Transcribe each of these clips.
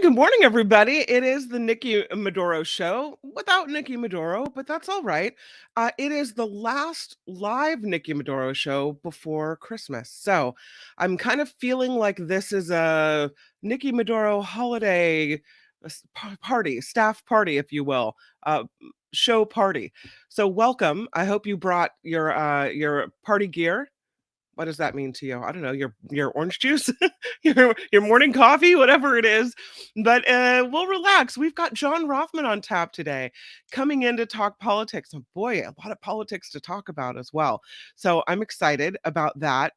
good morning, everybody. It is the Nikki Medoro show without Nikki Medoro, but that's all right. It is the last live Nikki Medoro show before Christmas. So I'm kind of feeling like this is a Nikki Medoro holiday party, staff party, if you will, show party. So welcome. I hope you brought your party gear. What does that mean to you? I don't know, your orange juice, your morning coffee, whatever it is. But we'll relax. We've got John Rothman on tap today, coming in to talk politics. And boy, a lot of politics to talk about as well. So I'm excited about that.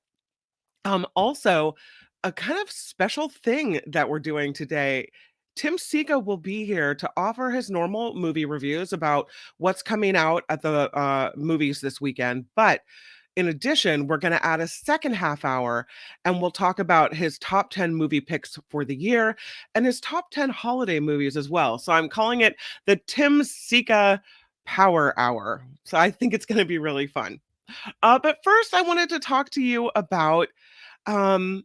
Also, a kind of special thing that we're doing today. Tim Sika will be here to offer his normal movie reviews about what's coming out at the movies this weekend. But in addition, we're going to add a second half hour and we'll talk about his top 10 movie picks for the year and his top 10 holiday movies as well. So I'm calling it the Tim Sika Power Hour. So I think it's going to be really fun. But first, I wanted to talk to you about um,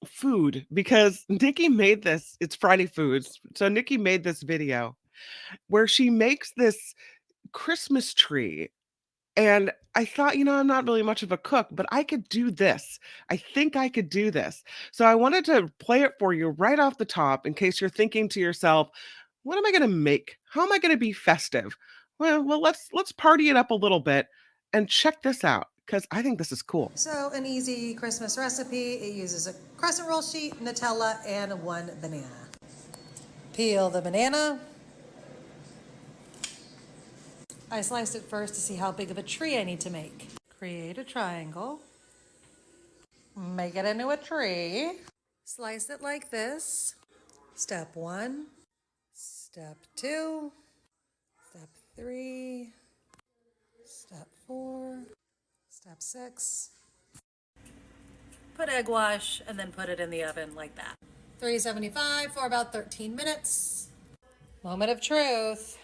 food because Nikki made this. It's Friday Foods. So Nikki made this video where she makes this Christmas tree. And I thought, I'm not really much of a cook, but I could do this. I think I could do this. So I wanted to play it for you right off the top in case you're thinking to yourself, what am I going to make? How am I going to be festive? Well, let's party it up a little bit and check this out because I think this is cool. So an easy Christmas recipe. It uses a crescent roll sheet, Nutella, and 1 banana. Peel the banana. I sliced it first to see how big of a tree I need to make. Create a triangle. Make it into a tree. Slice it like this. Step 1. Step 2. Step 3. Step 4. Step 6. Put egg wash and then put it in the oven like that. 375 for about 13 minutes. Moment of truth.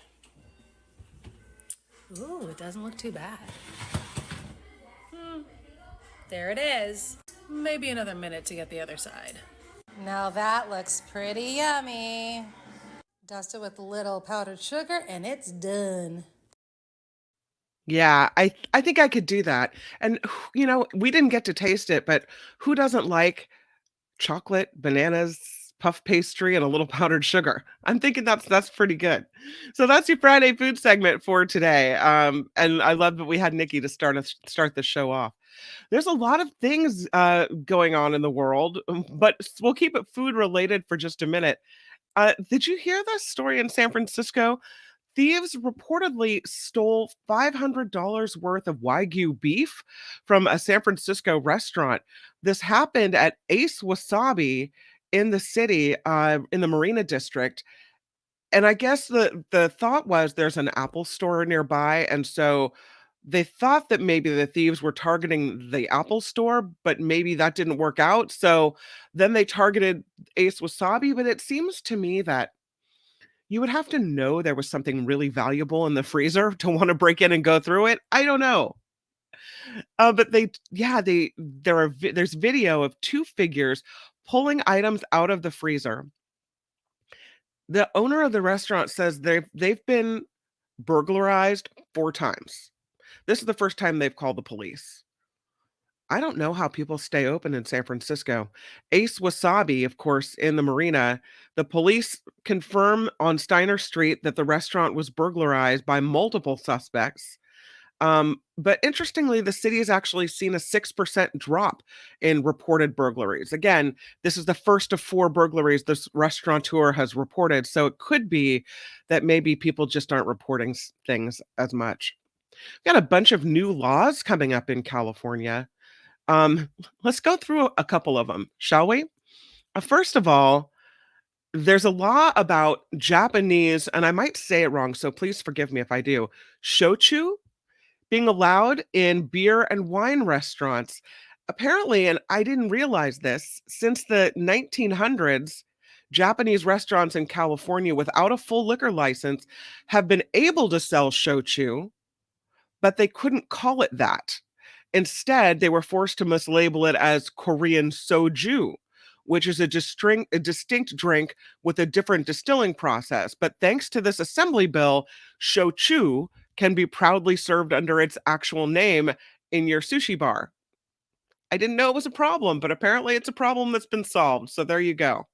Ooh, it doesn't look too bad. There it is. Maybe another minute to get the other side. Now that looks pretty yummy. Dust it with a little powdered sugar and it's done. Yeah, I think I could do that. And we didn't get to taste it, but who doesn't like chocolate, bananas, puff pastry, and a little powdered sugar? I'm thinking that's pretty good. So that's your Friday food segment for today. And I love that we had Nikki to start the show off. There's a lot of things going on in the world, but we'll keep it food related for just a minute. Did you hear this story in San Francisco? Thieves reportedly stole $500 worth of Wagyu beef from a San Francisco restaurant. This happened at Ace Wasabi in the city, in the Marina District. And I guess the thought was there's an Apple store nearby, and so they thought that maybe the thieves were targeting the Apple store, but maybe that didn't work out. So then they targeted Ace Wasabi, but it seems to me that you would have to know there was something really valuable in the freezer to want to break in and go through it. I don't know. But there's video of two figures pulling items out of the freezer. The owner of the restaurant says they've been burglarized 4 times. This is the first time they've called the police. I don't know how people stay open in San Francisco. Ace Wasabi, of course, in the Marina. The police confirm on Steiner Street that the restaurant was burglarized by multiple suspects. But interestingly, the city has actually seen a 6% drop in reported burglaries. Again, this is the first of 4 burglaries this restaurateur has reported. So it could be that maybe people just aren't reporting things as much. We've got a bunch of new laws coming up in California. Let's go through a couple of them, shall we? First of all, there's a law about Japanese, and I might say it wrong, so please forgive me if I do, shochu being allowed in beer and wine restaurants. Apparently, and I didn't realize this, since the 1900s, Japanese restaurants in California without a full liquor license have been able to sell shochu, but they couldn't call it that. Instead, they were forced to mislabel it as Korean soju, which is a distinct drink with a different distilling process. But thanks to this assembly bill, shochu can be proudly served under its actual name in your sushi bar. I didn't know it was a problem, but apparently it's a problem that's been solved. So there you go.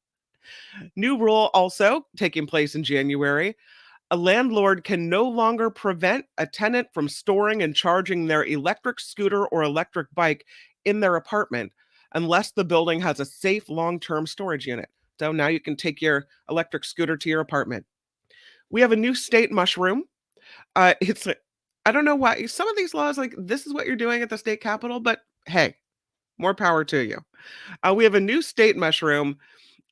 New rule also taking place in January: a landlord can no longer prevent a tenant from storing and charging their electric scooter or electric bike in their apartment unless the building has a safe long term storage unit. So now you can take your electric scooter to your apartment. We have a new state mushroom. It's I don't know why some of these laws, like this is what you're doing at the state capitol, but hey, more power to you. We have a new state mushroom.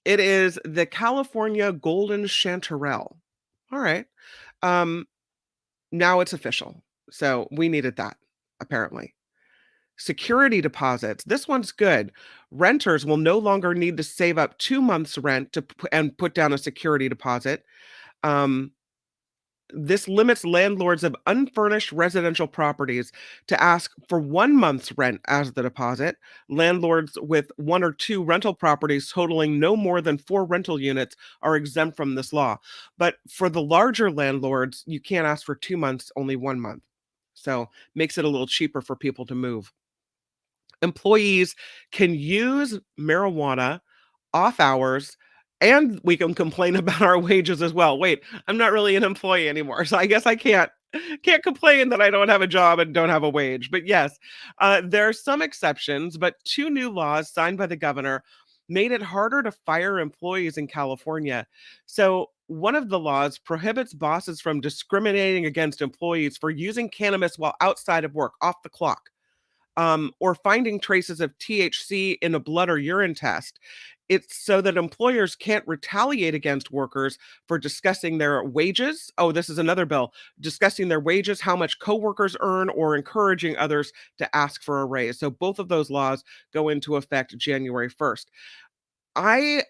It is the California golden chanterelle. All right. Um, Now it's official. So we needed that, apparently. Security deposits. This one's good. Renters will no longer need to save up 2 months' rent and put down a security deposit. Um, this limits landlords of unfurnished residential properties to ask for 1 month's rent as the deposit. Landlords with one or two rental properties totaling no more than four rental units are exempt from this law. But for the larger landlords, you can't ask for 2 months, only 1 month. So makes it a little cheaper for people to move. Employees can use marijuana off hours, and we can complain about our wages as well. Wait, I'm not really an employee anymore, so I guess I can't complain that I don't have a job and don't have a wage. But yes, there are some exceptions, but two new laws signed by the governor made it harder to fire employees in California. So one of the laws prohibits bosses from discriminating against employees for using cannabis while outside of work, off the clock, or finding traces of THC in a blood or urine test. It's so that employers can't retaliate against workers for discussing their wages. Oh, this is another bill: discussing their wages, how much coworkers earn, or encouraging others to ask for a raise. So both of those laws go into effect January 1st. I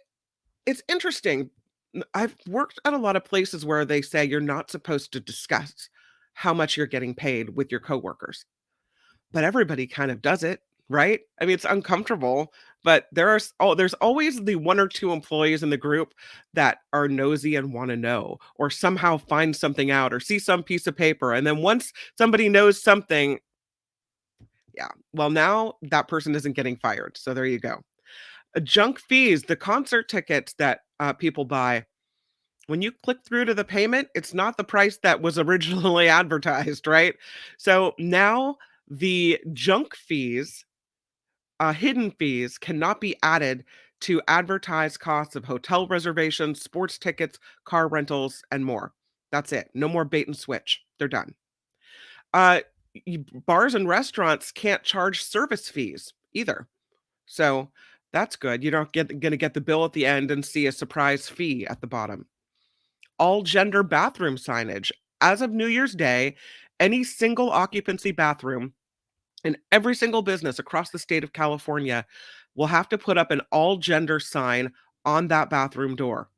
It's interesting. I've worked at a lot of places where they say you're not supposed to discuss how much you're getting paid with your coworkers, but everybody kind of does it, right? I mean, it's uncomfortable, but there's always the one or two employees in the group that are nosy and want to know, or somehow find something out, or see some piece of paper, and then once somebody knows something, yeah, well, now that person isn't getting fired. So there you go. Junk fees, the concert tickets that people buy. When you click through to the payment, it's not the price that was originally advertised, right? So now the junk fees, hidden fees, cannot be added to advertised costs of hotel reservations, sports tickets, car rentals, and more. That's it. No more bait and switch. They're done. Uh, Bars and restaurants can't charge service fees either. So that's good. You don't going to get the bill at the end and see a surprise fee at the bottom. All gender bathroom signage. As of New Year's Day, any single occupancy bathroom in every single business across the state of California will have to put up an all gender sign on that bathroom door.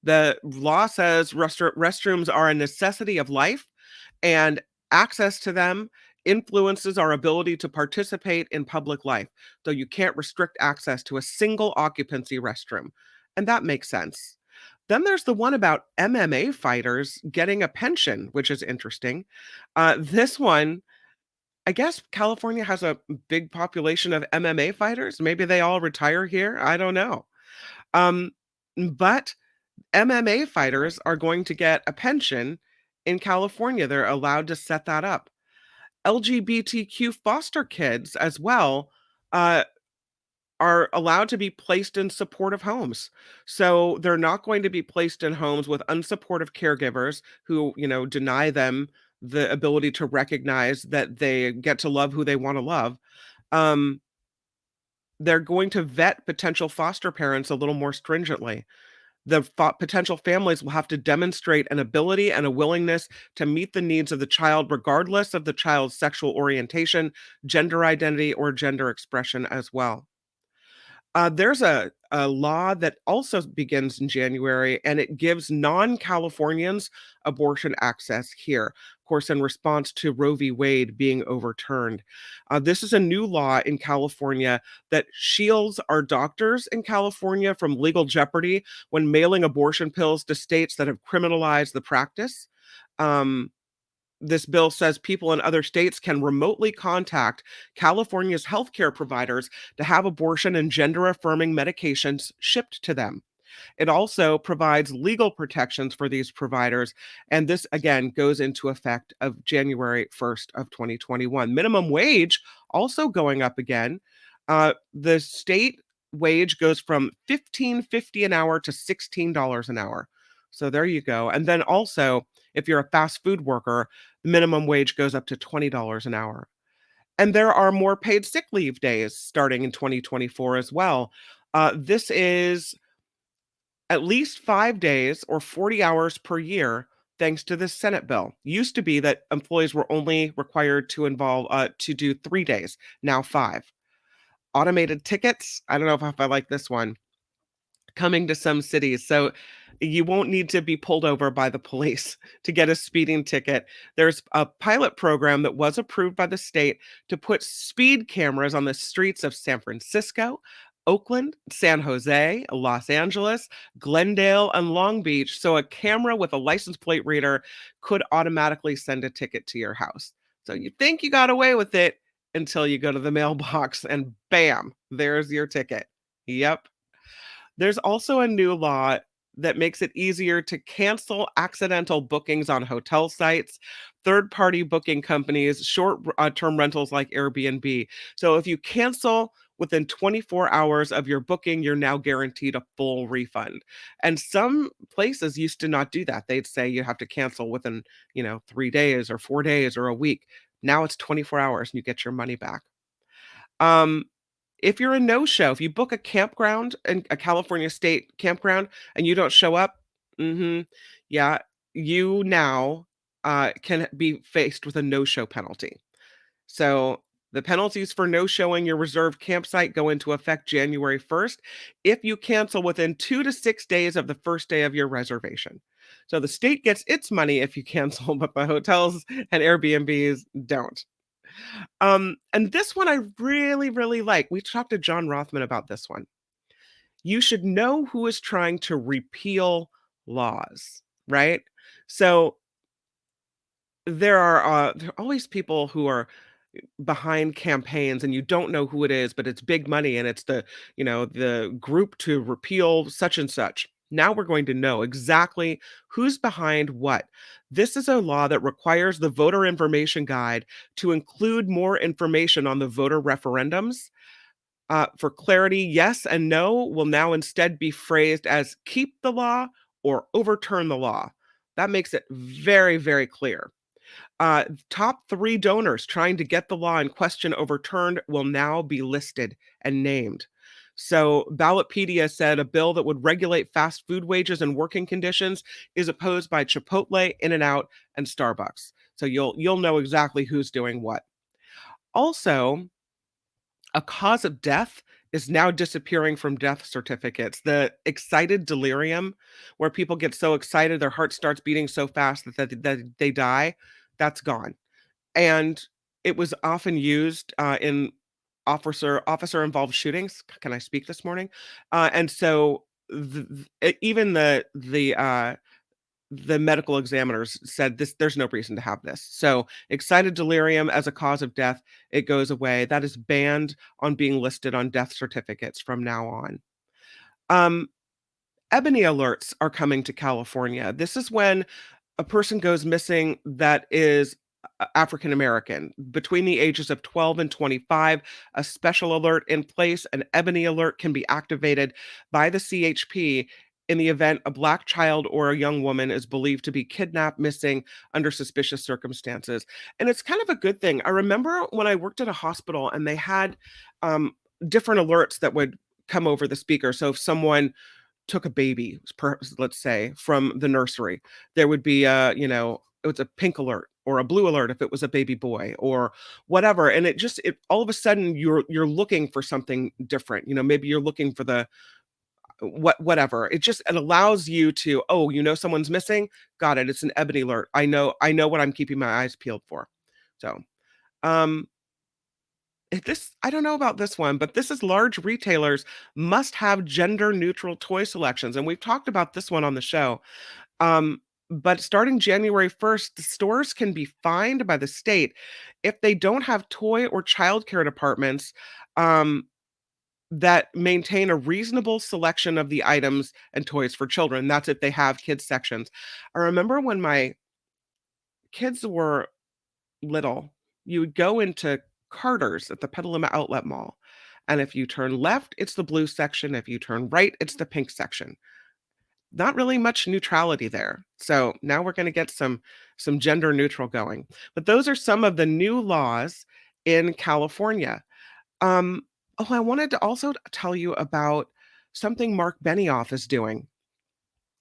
The law says restrooms are a necessity of life, and access to them influences our ability to participate in public life. So you can't restrict access to a single occupancy restroom. And that makes sense. Then there's the one about MMA fighters getting a pension, which is interesting. This one, I guess California has a big population of MMA fighters. Maybe they all retire here. I don't know. Um, but MMA fighters are going to get a pension in California. They're allowed to set that up. LGBTQ foster kids as well uh, are allowed to be placed in supportive homes. So they're not going to be placed in homes with unsupportive caregivers who, deny them the ability to recognize that they get to love who they want to love. Um, they're going to vet potential foster parents a little more stringently. The potential families will have to demonstrate an ability and a willingness to meet the needs of the child, regardless of the child's sexual orientation, gender identity, or gender expression as well. There's a law that also begins in January, and it gives non-Californians abortion access here, of course, in response to Roe v. Wade being overturned. This is a new law in California that shields our doctors in California from legal jeopardy when mailing abortion pills to states that have criminalized the practice. Um, this bill says people in other states can remotely contact California's healthcare providers to have abortion and gender affirming medications shipped to them. It also provides legal protections for these providers, and this again goes into effect of January 1st of 2021. Minimum wage also going up again. The state wage goes from 15.50 an hour to $16 an hour. So there you go. And then also, if you're a fast food worker, the minimum wage goes up to $20 an hour. And there are more paid sick leave days starting in 2024 as well. This is at least 5 days or 40 hours per year, thanks to this Senate bill. Used to be that employees were only required to do 3 days, now five. Automated tickets. I don't know if I like this one, coming to some cities. So you won't need to be pulled over by the police to get a speeding ticket. There's a pilot program that was approved by the state to put speed cameras on the streets of San Francisco, Oakland, San Jose, Los Angeles, Glendale, and Long Beach. So a camera with a license plate reader could automatically send a ticket to your house. So you think you got away with it until you go to the mailbox and bam, there's your ticket. Yep. There's also a new law that makes it easier to cancel accidental bookings on hotel sites, third party booking companies, short term rentals like Airbnb. So if you cancel within 24 hours of your booking, you're now guaranteed a full refund. And some places used to not do that. They'd say you have to cancel within, 3 days or 4 days or a week. Now it's 24 hours and you get your money back. Um, if you're a no-show, if you book a campground in a California state campground and you don't show up, yeah, you now can be faced with a no-show penalty. So the penalties for no-showing your reserved campsite go into effect January 1st if you cancel within 2 to 6 days of the first day of your reservation. So the state gets its money if you cancel, but the hotels and Airbnbs don't. And this one I really, really like. We talked to John Rothman about this one. You should know who is trying to repeal laws, right? So there are always people who are behind campaigns and you don't know who it is, but it's big money and it's the group to repeal such and such. Now we're going to know exactly who's behind what. This is a law that requires the voter information guide to include more information on the voter referendums. For clarity, yes and no will now instead be phrased as keep the law or overturn the law. That makes it very, very clear. Top three donors trying to get the law in question overturned will now be listed and named. So, Ballotpedia said a bill that would regulate fast food wages and working conditions is opposed by Chipotle, In-N-Out, and Starbucks. So you'll know exactly who's doing what. Also, a cause of death is now disappearing from death certificates. The excited delirium, where people get so excited their heart starts beating so fast that they die, that's gone. And it was often used in officer involved shootings. Can I speak this morning? And so even the medical examiners said this there's no reason to have this. So excited delirium as a cause of death, it goes away. That is banned on being listed on death certificates from now on. Um, Ebony alerts are coming to California. This is when a person goes missing that is African American between the ages of 12 and 25. A special alert in place, an ebony alert, can be activated by the CHP in the event a Black child or a young woman is believed to be kidnapped, missing under suspicious circumstances. And it's kind of a good thing. I remember when I worked at a hospital and they had um, different alerts that would come over the speaker. So if someone took a baby, let's say, from the nursery, there would be it was a pink alert. or a blue alert if it was a baby boy or whatever. And it all of a sudden you're looking for something different. Maybe you're looking for the whatever. It allows you to, oh, someone's missing. Got it. It's an ebony alert. I know what I'm keeping my eyes peeled for. So um I don't know about this one, but this is large retailers must have gender neutral toy selections. And we've talked about this one on the show. But starting January 1st, the stores can be fined by the state if they don't have toy or childcare departments um, that maintain a reasonable selection of the items and toys for children. That's if they have kids sections. I remember when my kids were little, you would go into Carter's at the Petaluma Outlet Mall. And if you turn left, it's the blue section. If you turn right, it's the pink section. Not really much neutrality there. So now we're going to get some gender neutral going. But those are some of the new laws in California. Um, I wanted to also tell you about something Mark Benioff is doing.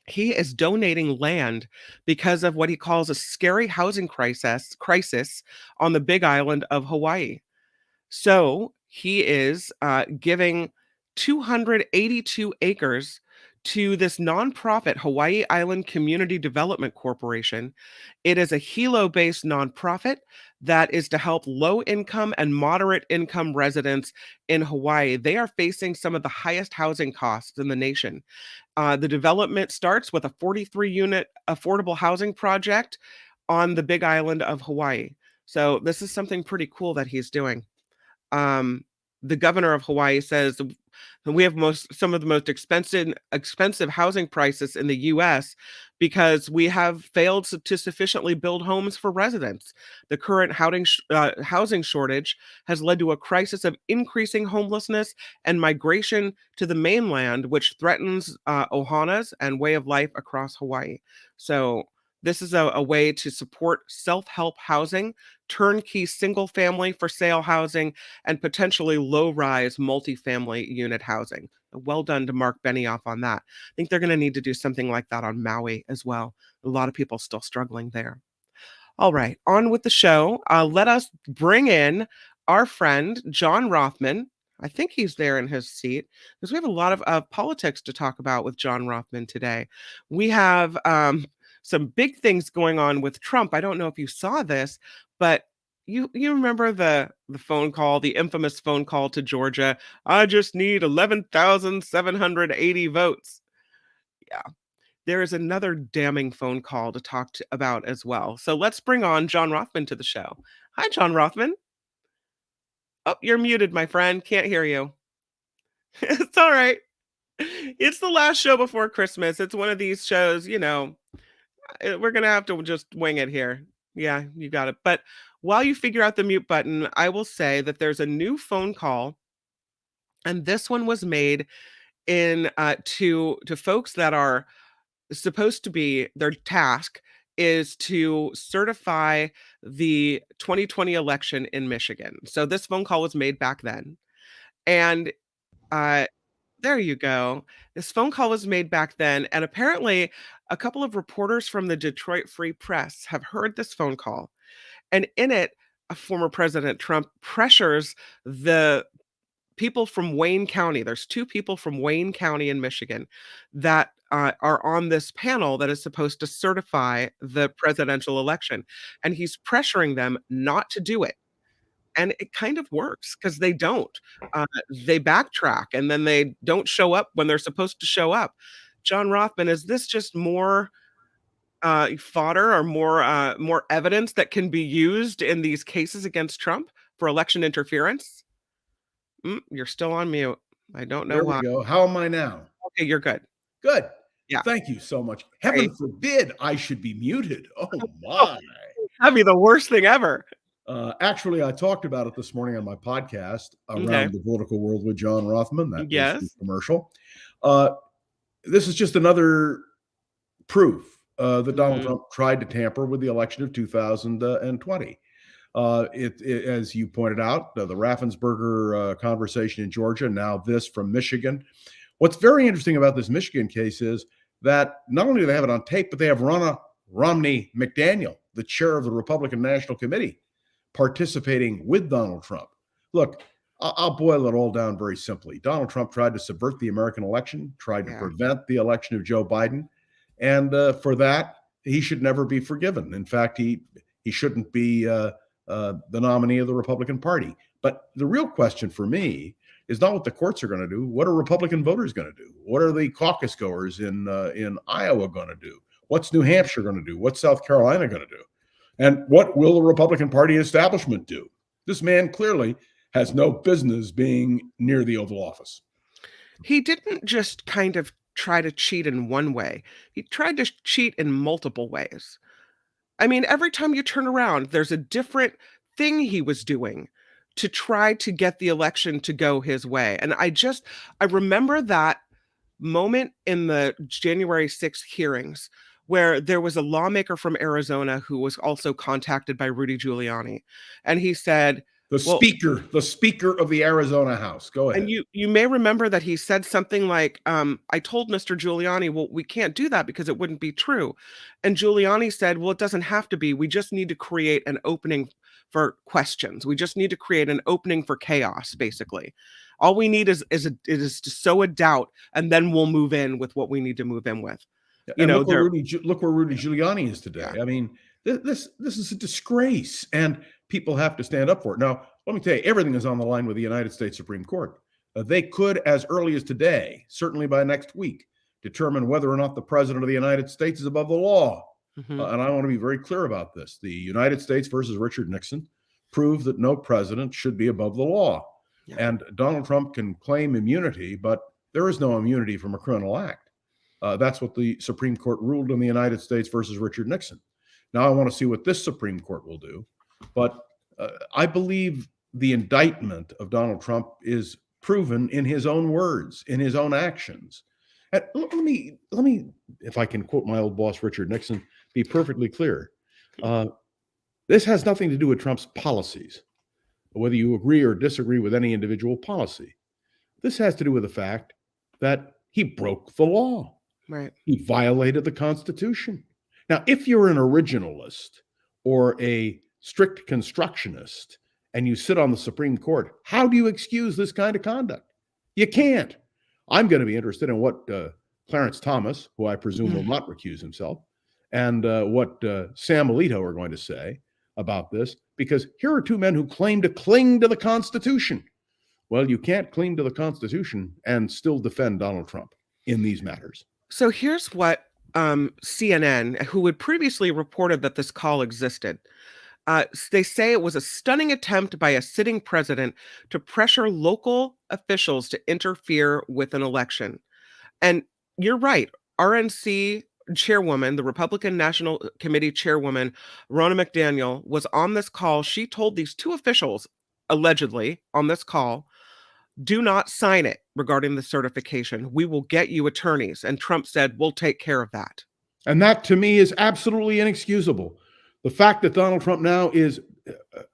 He is donating land because of what he calls a scary housing crisis on the Big Island of Hawaii. So he is giving 282 acres to this nonprofit Hawaii Island Community Development Corporation. It is a Hilo-based nonprofit that is to help low-income and moderate-income residents in Hawaii. They are facing some of the highest housing costs in the nation. The development starts with a 43-unit affordable housing project on the Big Island of Hawaii. So this is something pretty cool that he's doing. The governor of Hawaii says we have some of the most expensive housing prices in the U.S. because we have failed to sufficiently build homes for residents. The current housing shortage has led to a crisis of increasing homelessness and migration to the mainland, which threatens ohanas and way of life across Hawaii. So this is a way to support self-help housing, turnkey single-family for sale housing, and potentially low-rise multifamily unit housing. Well done to Mark Benioff on that. I think they're going to need to do something like that on Maui as well. A lot of people still struggling there. All right, on with the show. Let us bring in our friend, John Rothman. I think he's there in his seat because we have a lot of politics to talk about with John Rothman today. We have some big things going on with Trump. I don't know if you saw this, but you remember the phone call, the infamous phone call to Georgia. I just need 11,780 votes. Yeah. There is another damning phone call to about as well. So let's bring on John Rothman to the show. Hi, John Rothman. Oh, you're muted, my friend. Can't hear you. It's all right. It's the last show before Christmas. It's one of these shows, we're going to have to just wing it here. Yeah, you got it. But while you figure out the mute button, I will say that there's a new phone call, and this one was made in to folks that are supposed to be, their task is to certify the 2020 election in Michigan. So this phone call was made back then. And uh, there you go. This phone call was made back then. And apparently, a couple of reporters from the Detroit Free Press have heard this phone call. And in it, a former President Trump pressures the people from Wayne County. There's two people from Wayne County in Michigan that are on this panel that is supposed to certify the presidential election. And he's pressuring them not to do it. And it kind of works because they don't. They backtrack and then they don't show up when they're supposed to show up. John Rothman, is this just more fodder or more evidence that can be used in these cases against Trump for election interference? You're still on mute. I don't know There why. we go. How am I now? Okay, you're good. Good. Yeah. Thank you so much. Great. Heaven forbid I should be muted. Oh, my. That'd be the worst thing ever. Actually, I talked about it this morning on my podcast, Around Okay. the Political World with John Rothman. That Yes. was the commercial. This is just another proof that Donald Trump tried to tamper with the election of 2020. As you pointed out, the Raffensperger conversation in Georgia, now this from Michigan. What's very interesting about this Michigan case is that not only do they have it on tape, but they have Ronna Romney McDaniel the chair of the Republican National Committee participating with Donald Trump. Look, I'll boil it all down very simply. Donald Trump tried to subvert the American election, tried to prevent the election of Joe Biden. And for that, he should never be forgiven. In fact, he shouldn't be the nominee of the Republican Party. But the real question for me is not what the courts are going to do. What are Republican voters going to do? What are the caucus goers in Iowa going to do? What's New Hampshire going to do? What's South Carolina going to do? And what will the Republican Party establishment do? This man clearly has no business being near the Oval Office. He didn't just kind of try to cheat in one way. He tried to cheat in multiple ways. I mean, every time you turn around, there's a different thing he was doing to try to get the election to go his way. And I remember that moment in the January 6th hearings where there was a lawmaker from Arizona who was also contacted by Rudy Giuliani. And he said, the speaker of the Arizona House. Go ahead. And you may remember that he said something like, I told Mr. Giuliani, well, we can't do that because it wouldn't be true. And Giuliani said, well, it doesn't have to be. We just need to create an opening for questions. We just need to create an opening for chaos, basically. All we need is to sow a doubt, and then we'll move in with what we need to move in with. You know, look where Rudy Giuliani is today. Yeah. I mean, this is a disgrace, and people have to stand up for it. Now, let me tell you, everything is on the line with the United States Supreme Court. They could, as early as today, certainly by next week, determine whether or not the president of the United States is above the law. Mm-hmm. And I want to be very clear about this. The United States versus Richard Nixon proved that no president should be above the law. Yeah. And Donald Trump can claim immunity, but there is no immunity from a criminal act. That's what the Supreme Court ruled in the United States versus Richard Nixon. Now I want to see what this Supreme Court will do. But I believe the indictment of Donald Trump is proven in his own words, in his own actions. And let me, if I can quote my old boss, Richard Nixon, be perfectly clear. This has nothing to do with Trump's policies, whether you agree or disagree with any individual policy. This has to do with the fact that he broke the law. Right. He violated the Constitution. Now, if you're an originalist or a strict constructionist and you sit on the Supreme Court, how do you excuse this kind of conduct? You can't. I'm going to be interested in what Clarence Thomas, who I presume will not recuse himself, and what Sam Alito are going to say about this, because here are two men who claim to cling to the Constitution. Well, you can't cling to the Constitution and still defend Donald Trump in these matters. So here's what CNN, who had previously reported that this call existed, they say it was a stunning attempt by a sitting president to pressure local officials to interfere with an election. And you're right, RNC chairwoman, the Republican National Committee chairwoman, Ronna McDaniel, was on this call. She told these two officials, allegedly on this call, do not sign it regarding the certification. We will get you attorneys. And Trump said, we'll take care of that. And that, to me, is absolutely inexcusable. The fact that Donald Trump now is,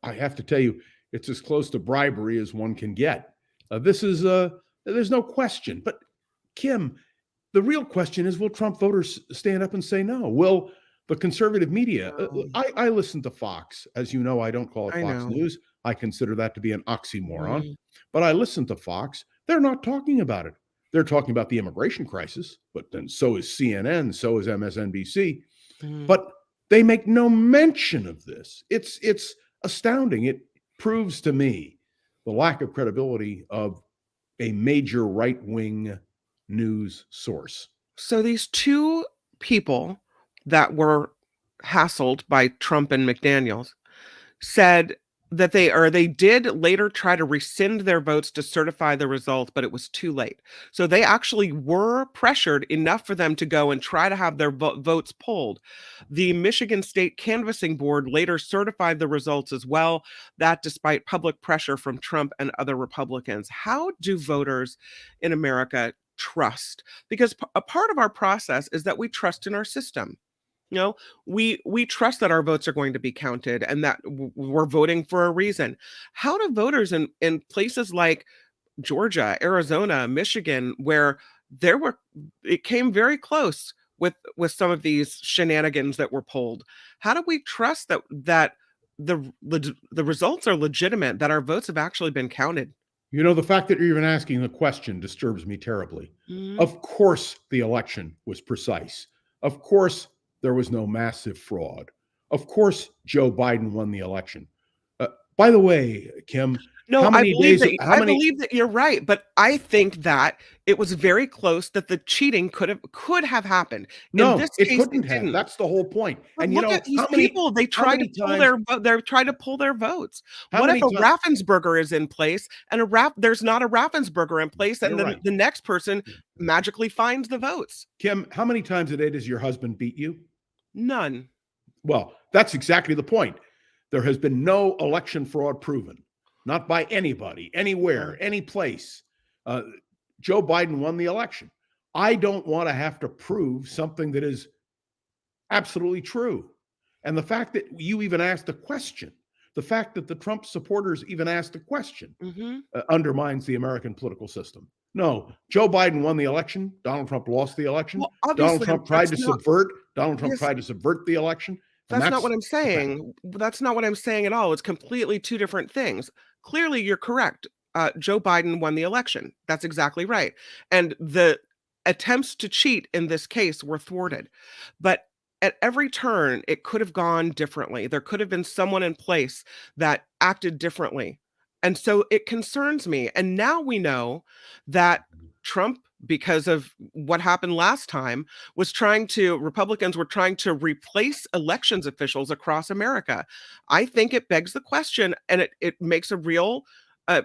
I have to tell you, it's as close to bribery as one can get. There's no question. But, Kim, the real question is, will Trump voters stand up and say no? Will the conservative media, I listen to Fox. As you know, I don't call it Fox News. I consider that to be an oxymoron. But I listen to Fox. They're not talking about it. They're talking about the immigration crisis, but then so is CNN, so is MSNBC. But they make no mention of this. It's astounding. It proves to me the lack of credibility of a major right-wing news source. So these two people that were hassled by Trump and McDaniels said that they did later try to rescind their votes to certify the results, but it was too late. So they actually were pressured enough for them to go and try to have their votes pulled. The Michigan State Canvassing Board later certified the results as well, that despite public pressure from Trump and other Republicans. How do voters in America trust? Because a part of our process is that we trust in our system. You know, we trust that our votes are going to be counted and that we're voting for a reason. How do voters in places like Georgia, Arizona, Michigan, where it came very close with some of these shenanigans that were pulled? How do we trust that the results are legitimate, that our votes have actually been counted? You know, the fact that you're even asking the question disturbs me terribly. Mhm. Of course, the election was precise. Of course, there was no massive fraud. Of course, Joe Biden won the election. Uh, by the way, Kim, No, how many days? How I many? believe that you're right, but I think that it was very close, that the cheating could have happened. In No, this it case, it couldn't have. didn't. That's the whole point. But And you look at know these people, how many times? they tried to pull their votes. How What if many a times? Raffensperger is in place and there's not a Raffensperger in place, and You're then right, the next person magically finds the votes? Kim. How many times a day does your husband beat you? None. Well, that's exactly the point. There has been no election fraud proven, not by anybody, Yeah. anywhere, any place. Uh, Joe Biden won the election. I don't want to have to prove something that is absolutely true. And the fact that you even asked a question, the fact that the Trump supporters even asked a question, Mhm. undermines the American political system. No, Joe Biden won the election. Donald Trump lost the election. Well, obviously, Donald Trump yes, tried to subvert the election. And that's not that's what I'm the fact. saying. That's not what I'm saying at all. It's completely two different things. Clearly, you're correct. Joe Biden won the election. That's exactly right. And the attempts to cheat in this case were thwarted. But at every turn, it could have gone differently. There could have been someone in place that acted differently. And so it concerns me. And now we know that Trump, because of what happened last time, Republicans were trying to replace elections officials across America. I think it begs the question, and it makes a real, uh,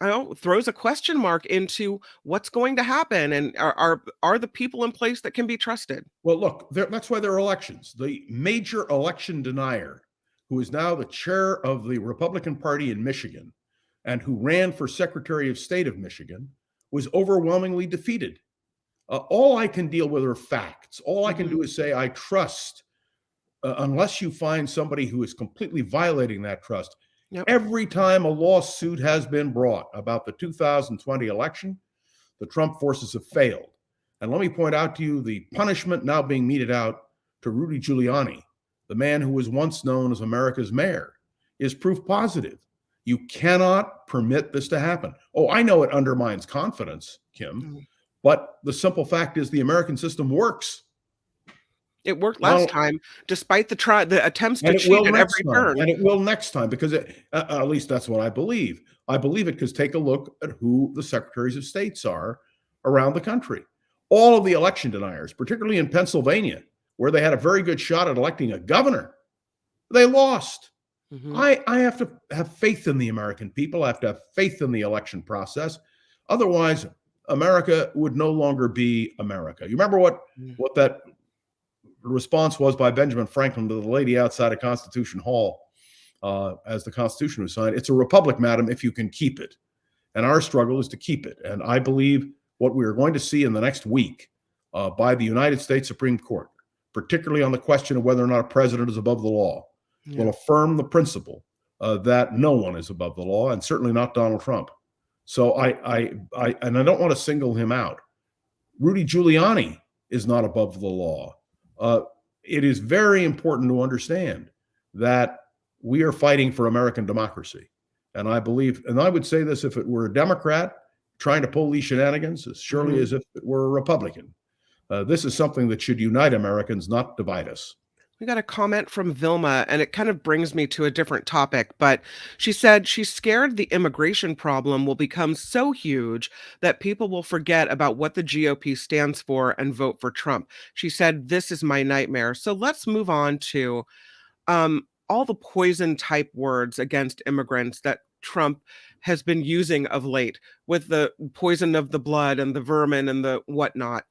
I don't know, throws a question mark into what's going to happen, and are the people in place that can be trusted? Well, look, that's why there are elections. The major election denier, who is now the chair of the Republican Party in Michigan and who ran for Secretary of State of Michigan, was overwhelmingly defeated. All I can deal with are facts. All I can Mhm. do is say, I trust, unless you find somebody who is completely violating that trust. Yep. Every time a lawsuit has been brought about the 2020 election, the Trump forces have failed. And let me point out to you the punishment now being meted out to Rudy Giuliani, the man who was once known as America's mayor, is proof positive. You cannot permit this to happen. Oh, I know it undermines confidence, Kim, Mm. but the simple fact is the American system works. It worked last Donald, time despite the attempts to and it cheat will at next every time, turn. and it will next time because at least that's what I believe. I believe it because take a look at who the secretaries of states are around the country. All of the election deniers, particularly in Pennsylvania, where they had a very good shot at electing a governor, they lost. Mhm. I have to have faith in the American people. I have to have faith in the election process. Otherwise, America would no longer be America. You remember Mm. what that response was by Benjamin Franklin to the lady outside of Constitution Hall as the Constitution was signed? It's a republic, madam, if you can keep it. And our struggle is to keep it. And I believe what we are going to see in the next week by the United States Supreme Court, particularly on the question of whether or not a president is above the law, will Yeah. affirm the principle that no one is above the law, and certainly not Donald Trump. So and I don't want to single him out. Rudy Giuliani is not above the law. Uh, it is very important to understand that we are fighting for American democracy. And I believe, and I would say this if it were a Democrat trying to pull these shenanigans, as surely Mhm. as if it were a Republican. This is something that should unite Americans, not divide us. We got a comment from Vilma, and it kind of brings me to a different topic, but she said she's scared the immigration problem will become so huge that people will forget about what the GOP stands for and vote for Trump. She said, "This is my nightmare." So let's move on to all the poison type words against immigrants that Trump has been using of late, with the poison of the blood and the vermin and the whatnot.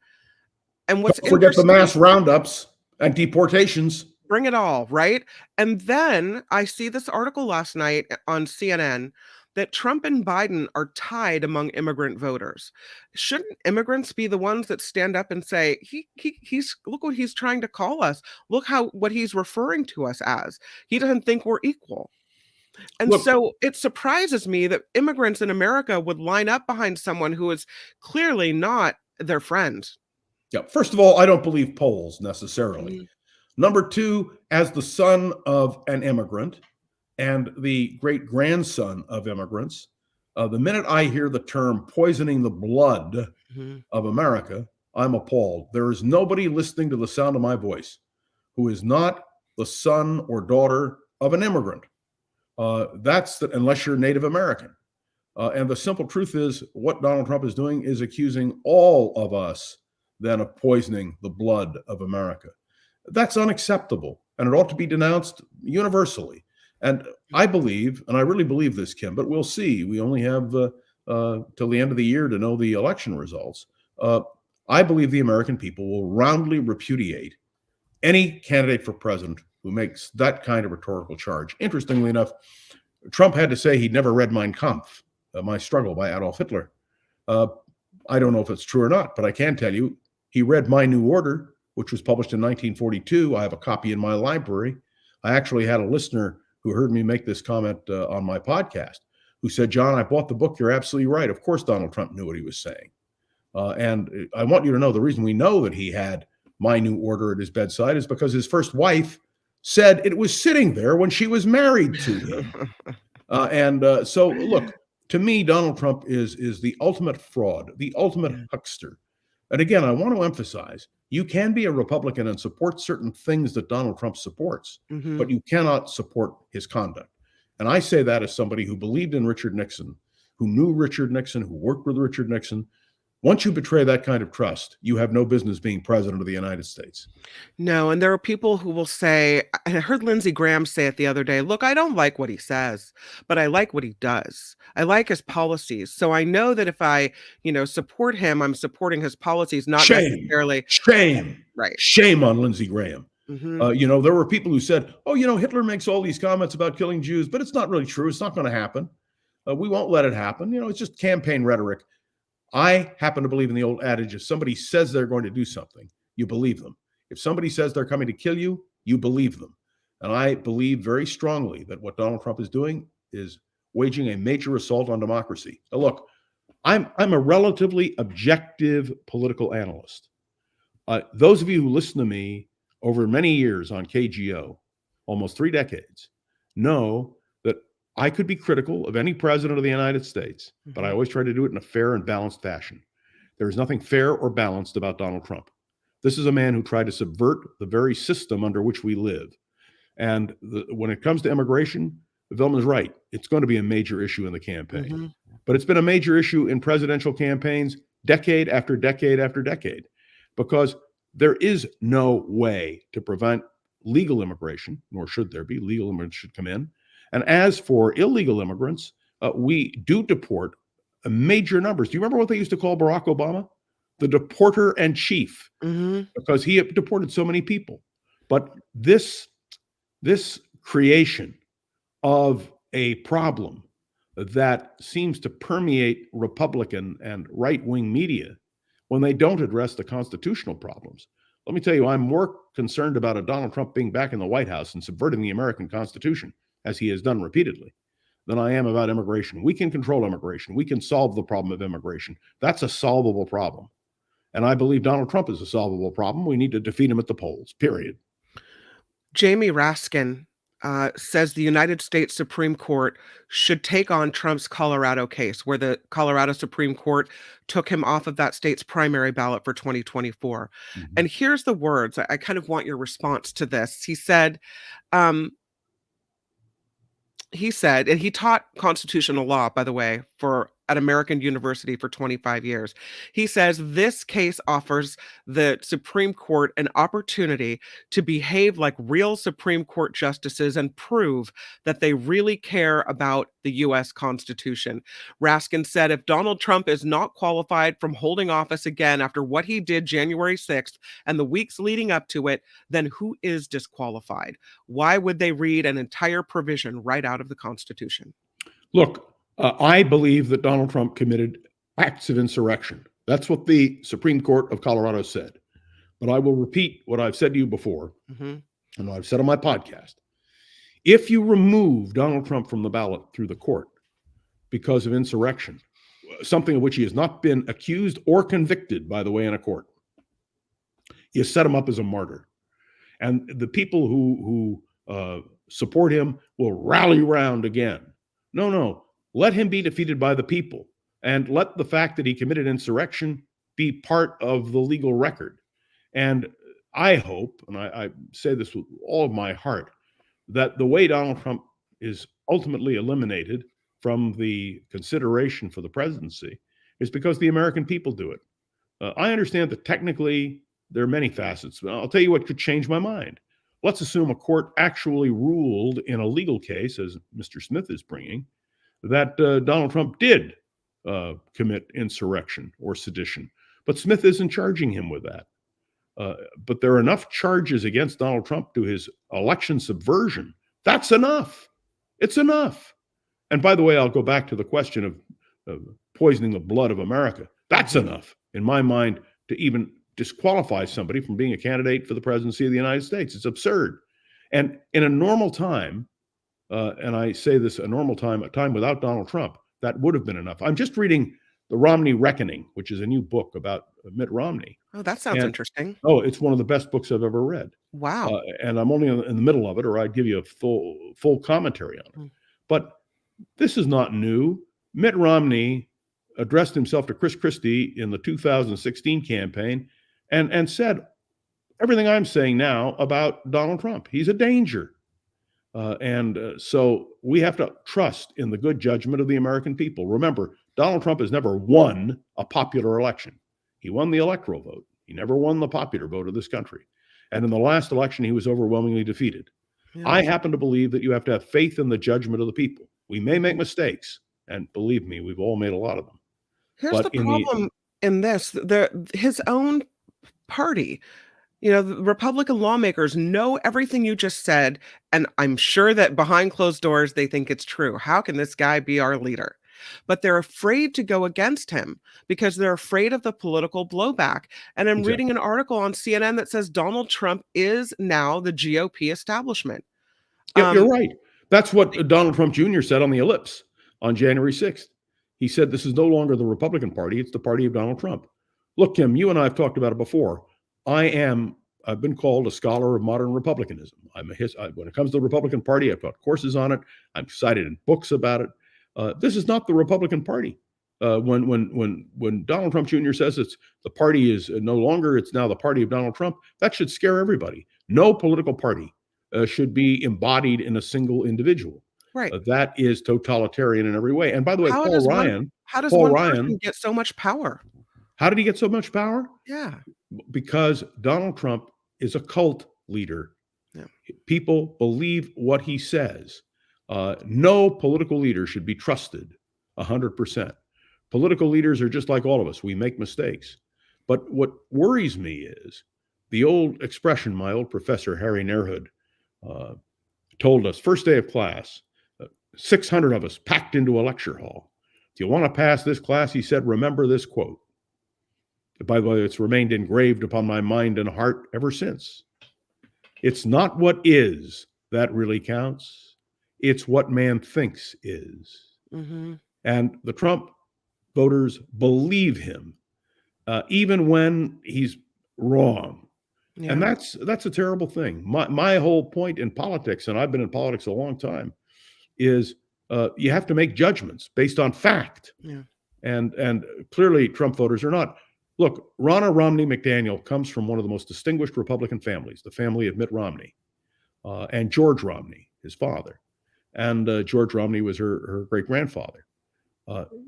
And what's Don't forget the interesting, mass roundups and deportations. bring it all, right? And then I see this article last night on CNN that Trump and Biden are tied among immigrant voters. Shouldn't immigrants be the ones that stand up and say, he's look what he's trying to call us. Look how what he's referring to us as. He doesn't think we're equal. And Look, so it surprises me that immigrants in America would line up behind someone who is clearly not their friend. Yeah. First of all, I don't believe polls necessarily. Mhm. Number two, as the son of an immigrant and the great grandson of immigrants, the minute I hear the term poisoning the blood Mhm. of America, I'm appalled. There is nobody listening to the sound of my voice who is not the son or daughter of an immigrant. Unless you're Native American. And the simple truth is, what Donald Trump is doing is accusing all of us then of poisoning the blood of America. That's unacceptable, and it ought to be denounced universally. And I believe, and I really believe this, Kim, but we'll see. We only have till the end of the year to know the election results. I believe the American people will roundly repudiate any candidate for president who makes that kind of rhetorical charge. Interestingly enough, Trump had to say he'd never read Mein Kampf, My Struggle by Adolf Hitler. Uh, I don't know if it's true or not, but I can tell you he read My New Order, which was published in 1942. I have a copy in my library. I actually had a listener who heard me make this comment on my podcast who said, John, I bought the book. You're absolutely right. Of course, Donald Trump knew what he was saying. And I want you to know the reason we know that he had My New Order at his bedside is because his first wife said it was sitting there when she was married to him. So, look, to me, Donald Trump is the ultimate fraud, the ultimate huckster. And again, I want to emphasize, you can be a Republican and support certain things that Donald Trump supports, Mhm. but you cannot support his conduct. And I say that as somebody who believed in Richard Nixon, who knew Richard Nixon, who worked with Richard Nixon. Once you betray that kind of trust, you have no business being president of the United States. No, and there are people who will say, and I heard Lindsey Graham say it the other day, look, I don't like what he says, but I like what he does. I like his policies. So I know that if I, support him, I'm supporting his policies, not Shame, necessarily shame, right. shame on Lindsey Graham. Hmm. There were people who said, oh, Hitler makes all these comments about killing Jews, but it's not really true. It's not going to happen. We won't let it happen. It's just campaign rhetoric. I happen to believe in the old adage, if somebody says they're going to do something, you believe them. If somebody says they're coming to kill you, you believe them. And I believe very strongly that what Donald Trump is doing is waging a major assault on democracy. Now, look, I'm a relatively objective political analyst. Those of you who listen to me over many years on KGO, almost 3 decades, know that I could be critical of any president of the United States, but I always try to do it in a fair and balanced fashion. There is nothing fair or balanced about Donald Trump. This is a man who tried to subvert the very system under which we live. And when it comes to immigration, Vilma's right. It's going to be a major issue in the campaign. Hmm. But it's been a major issue in presidential campaigns decade after decade after decade, because there is no way to prevent legal immigration, nor should there be. Legal immigrants should come in. And as for illegal immigrants, we do deport major numbers. Do you remember what they used to call Barack Obama? The deporter in chief, Hmm. because he had deported so many people. But this creation of a problem that seems to permeate Republican and right-wing media when they don't address the constitutional problems. Let me tell you, I'm more concerned about a Donald Trump being back in the White House and subverting the American Constitution, as he has done repeatedly, than I am about immigration. We can control immigration. We can solve the problem of immigration. That's a solvable problem. And I believe Donald Trump is a solvable problem. We need to defeat him at the polls, period. Jamie Raskin says the United States Supreme Court should take on Trump's Colorado case, where the Colorado Supreme Court took him off of that state's primary ballot for 2024. Mm-hmm. And here's the words. I kind of want your response to this. Um, he said, and he taught constitutional law, by the way, at American University for 25 years. He says this case offers the Supreme Court an opportunity to behave like real Supreme Court justices and prove that they really care about the U.S. Constitution. Raskin said if Donald Trump is not qualified from holding office again after what he did January 6th and the weeks leading up to it, then who is disqualified? Why would they read an entire provision right out of the Constitution? Look, I believe that Donald Trump committed acts of insurrection. That's what the Supreme Court of Colorado said. But I will repeat what I've said to you before, and I've said on my podcast. If you remove Donald Trump from the ballot through the court because of insurrection, something of which he has not been accused or convicted, by the way, in a court, You set him up as a martyr. And the people who support him will rally round again. No. Let him be defeated by the people, and let the fact that he committed insurrection be part of the legal record. And I hope, and I say this with all of my heart, that the way Donald Trump is ultimately eliminated from the consideration for the presidency is because the American people do it. I understand that technically there are many facets. I'll tell you what could change my mind. Let's assume a court actually ruled in a legal case, as Mr. Smith is bringing, that Donald Trump did commit insurrection or sedition. But Smith isn't charging him with that. But there are enough charges against Donald Trump to his election subversion. That's enough. It's enough. And by the way, I'll go back to the question of poisoning the blood of America. That's enough, in my mind, to even disqualify somebody from being a candidate for the presidency of the United States. It's absurd. And in a normal time, and I say this, a normal time, a time without Donald Trump, that would have been enough. I'm just reading The Romney Reckoning, which is a new book about Mitt Romney. Oh, that sounds interesting. Oh, it's one of the best books I've ever read. Wow. And I'm only in the middle of it, or I'd give you a full commentary on it. But this is not new. Mitt Romney addressed himself to Chris Christie in the 2016 campaign and said everything I'm saying now about Donald Trump. He's a danger. So we have to trust in the good judgment of the American people. Remember, Donald Trump has never won a popular election. He won the electoral vote. He never won the popular vote of this country. And in the last election, he was overwhelmingly defeated. Yeah. I happen to believe that you have to have faith in the judgment of the people. We may make mistakes, and believe me, we've all made a lot of them. Here's the problem in this. His own party, the Republican lawmakers know everything you just said, and I'm sure that behind closed doors, they think it's true. How can this guy be our leader? But they're afraid to go against him because they're afraid of the political blowback. And I'm reading an article on CNN that says Donald Trump is now the GOP establishment. Yeah, you're right. That's what Donald Trump Jr. said on the Ellipse on January 6th. He said, this is no longer the Republican Party. It's the party of Donald Trump. Look, Kim, you and I have talked about it before. I've been called a scholar of modern republicanism. When it comes to the Republican Party, I've taught courses on it. I'm cited in books about it. This is not the Republican Party. When Donald Trump Jr. says the party is no longer, it's now the party of Donald Trump, that should scare everybody. No political party should be embodied in a single individual. Right. That is totalitarian in every way. And by the way, how does one person get so much power? How did he get so much power? Yeah. Because Donald Trump is a cult leader. Yeah. People believe what he says. No political leader should be trusted 100%. Political leaders are just like all of us. We make mistakes. But what worries me is the old expression my old professor, Harry Nerhood, told us, first day of class, 600 of us packed into a lecture hall. If you want to pass this class, he said, remember this quote. By the way, it's remained engraved upon my mind and heart ever since. It's not what is that really counts. It's what man thinks is. Mm-hmm. And the Trump voters believe him, even when he's wrong. Yeah. And that's a terrible thing. My whole point in politics, and I've been in politics a long time, is you have to make judgments based on fact. Yeah. And clearly Trump voters are not. Look, Ronna Romney McDaniel comes from one of the most distinguished Republican families, the family of Mitt Romney, and George Romney, his father. And George Romney was her great-grandfather.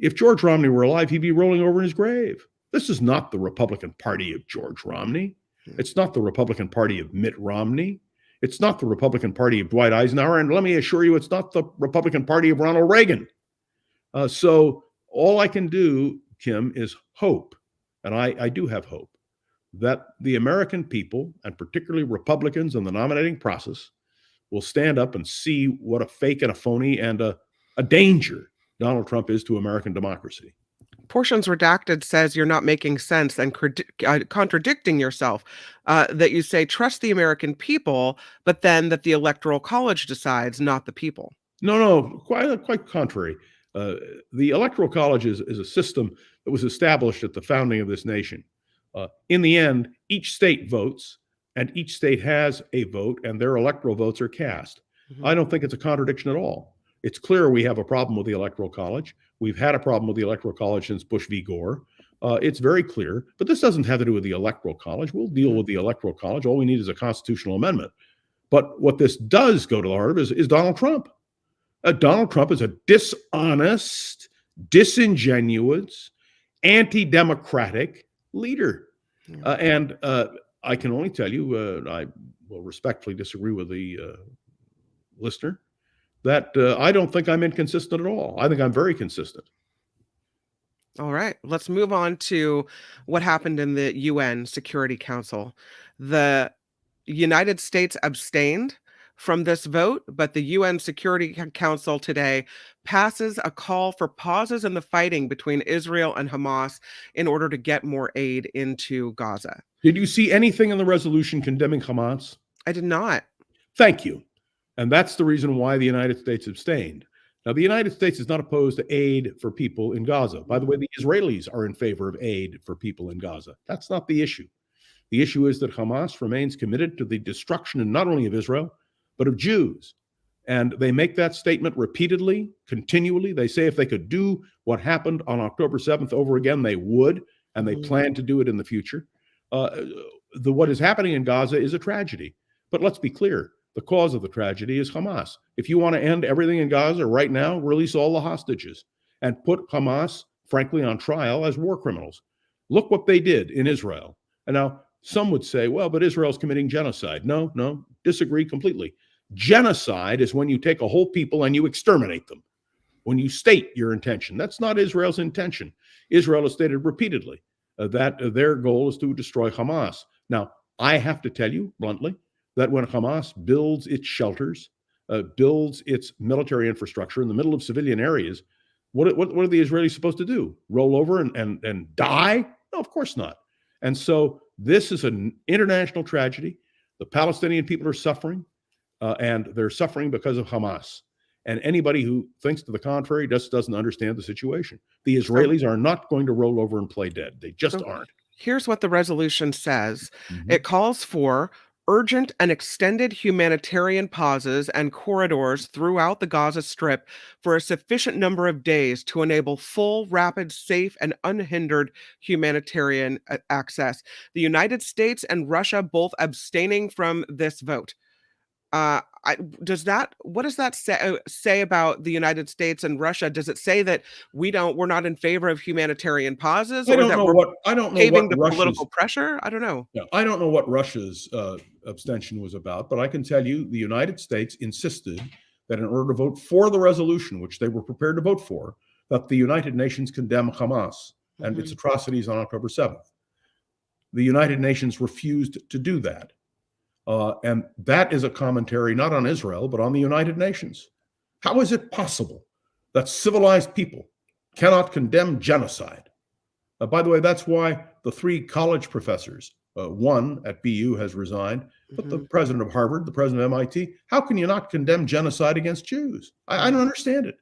If George Romney were alive, he'd be rolling over in his grave. This is not the Republican Party of George Romney. It's not the Republican Party of Mitt Romney. It's not the Republican Party of Dwight Eisenhower. And let me assure you, it's not the Republican Party of Ronald Reagan. So all I can do, Kim, is hope. And I do have hope that the American people, and particularly Republicans in the nominating process, will stand up and see what a fake and a phony and a danger Donald Trump is to American democracy. Portions Redacted says you're not making sense and contradicting yourself, that you say trust the American people, but then that the Electoral College decides, not the people. No, quite contrary. The Electoral College is a system that was established at the founding of this nation In the end, each state votes, and each state has a vote, and their electoral votes are cast. Mhm. I don't think it's a contradiction at all. It's clear we have a problem with the Electoral College. We've had a problem with the Electoral College since Bush v. Gore. It's very clear, but this doesn't have to do with the Electoral College. We'll deal with the Electoral College. All we need is a constitutional amendment. But what this does go to the heart of is Donald Trump. Donald Trump is a dishonest, disingenuous, anti-democratic leader. And I can only tell you, I will respectfully disagree with the listener, that I don't think I'm inconsistent at all. I think I'm very consistent. All right, let's move on to what happened in the UN Security Council. The United States abstained from this vote, but the UN Security Council today passes a call for pauses in the fighting between Israel and Hamas in order to get more aid into Gaza. Did you see anything in the resolution condemning Hamas? I did not. Thank you. And that's the reason why the United States abstained. Now, the United States is not opposed to aid for people in Gaza. By the way, the Israelis are in favor of aid for people in Gaza. That's not the issue. The issue is that Hamas remains committed to the destruction not only of Israel, but of Jews. And they make that statement repeatedly, continually. They say if they could do what happened on October 7th over again, they would, and they plan to do it in the future. What is happening in Gaza is a tragedy. But let's be clear. The cause of the tragedy is Hamas. If you want to end everything in Gaza right now, release all the hostages and put Hamas, frankly, on trial as war criminals. Look what they did in Israel. And now some would say, well, but Israel's committing genocide. No, disagree completely. Genocide is when you take a whole people and you exterminate them. When you state your intention. That's not Israel's intention. Israel has stated repeatedly that their goal is to destroy Hamas. Now, I have to tell you bluntly, that when Hamas builds its shelters, builds its military infrastructure in the middle of civilian areas, what are the Israelis supposed to do? Roll over and die? No, of course not. And so this is an international tragedy. The Palestinian people are suffering, and they're suffering because of Hamas. And anybody who thinks to the contrary just doesn't understand the situation. The Israelis are not going to roll over and play dead. They just aren't. Here's what the resolution says. It calls for urgent and extended humanitarian pauses and corridors throughout the Gaza Strip for a sufficient number of days to enable full, rapid, safe, and unhindered humanitarian access. The United States and Russia both abstaining from this vote. What does that say about the United States and Russia? Does it say that we're not in favor of humanitarian pauses, or that we're caving to political pressure? I don't know. Yeah, I don't know what Russia's abstention was about, but I can tell you the United States insisted that in order to vote for the resolution, which they were prepared to vote for, that the United Nations condemn Hamas and its atrocities on October 7th. The United Nations refused to do that. And that is a commentary not on Israel, but on the United Nations. How is it possible that civilized people cannot condemn genocide? By the way, that's why the 3 college professors, one at BU has resigned, but the president of Harvard, the president of MIT, how can you not condemn genocide against Jews? I don't understand it.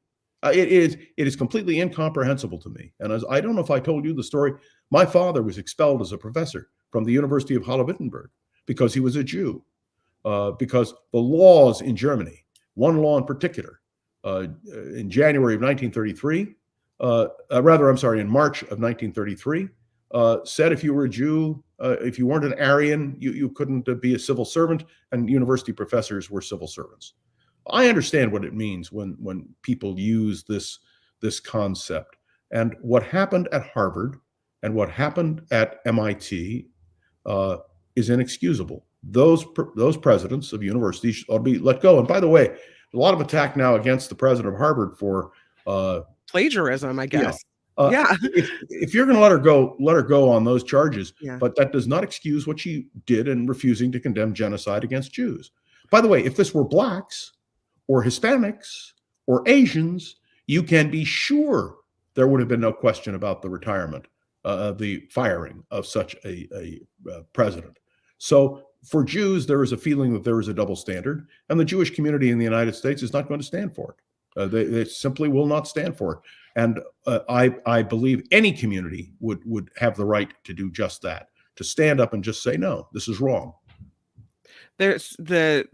It is completely incomprehensible to me. And as I don't know if I told you the story, my father was expelled as a professor from the University of Halle-Wittenberg because he was a Jew, because the laws in Germany, one law in particular, in January of 1933, in March of 1933, said if you were a Jew, if you weren't an Aryan, you couldn't be a civil servant, and university professors were civil servants. I understand what it means when people use this concept. And what happened at Harvard and what happened at MIT is inexcusable. Those presidents of universities ought to be let go. And by the way, a lot of attack now against the president of Harvard for plagiarism, I guess. Yeah. If you're going to let her go on those charges. Yeah. But that does not excuse what she did in refusing to condemn genocide against Jews. By the way, if this were blacks or Hispanics or Asians, you can be sure there would have been no question about the retirement, the firing of such a president. So for Jews, there is a feeling that there is a double standard, and the Jewish community in the United States is not going to stand for it. They simply will not stand for it. And I believe any community would have the right to do just that. to stand up and just say, no, this is wrong. There's the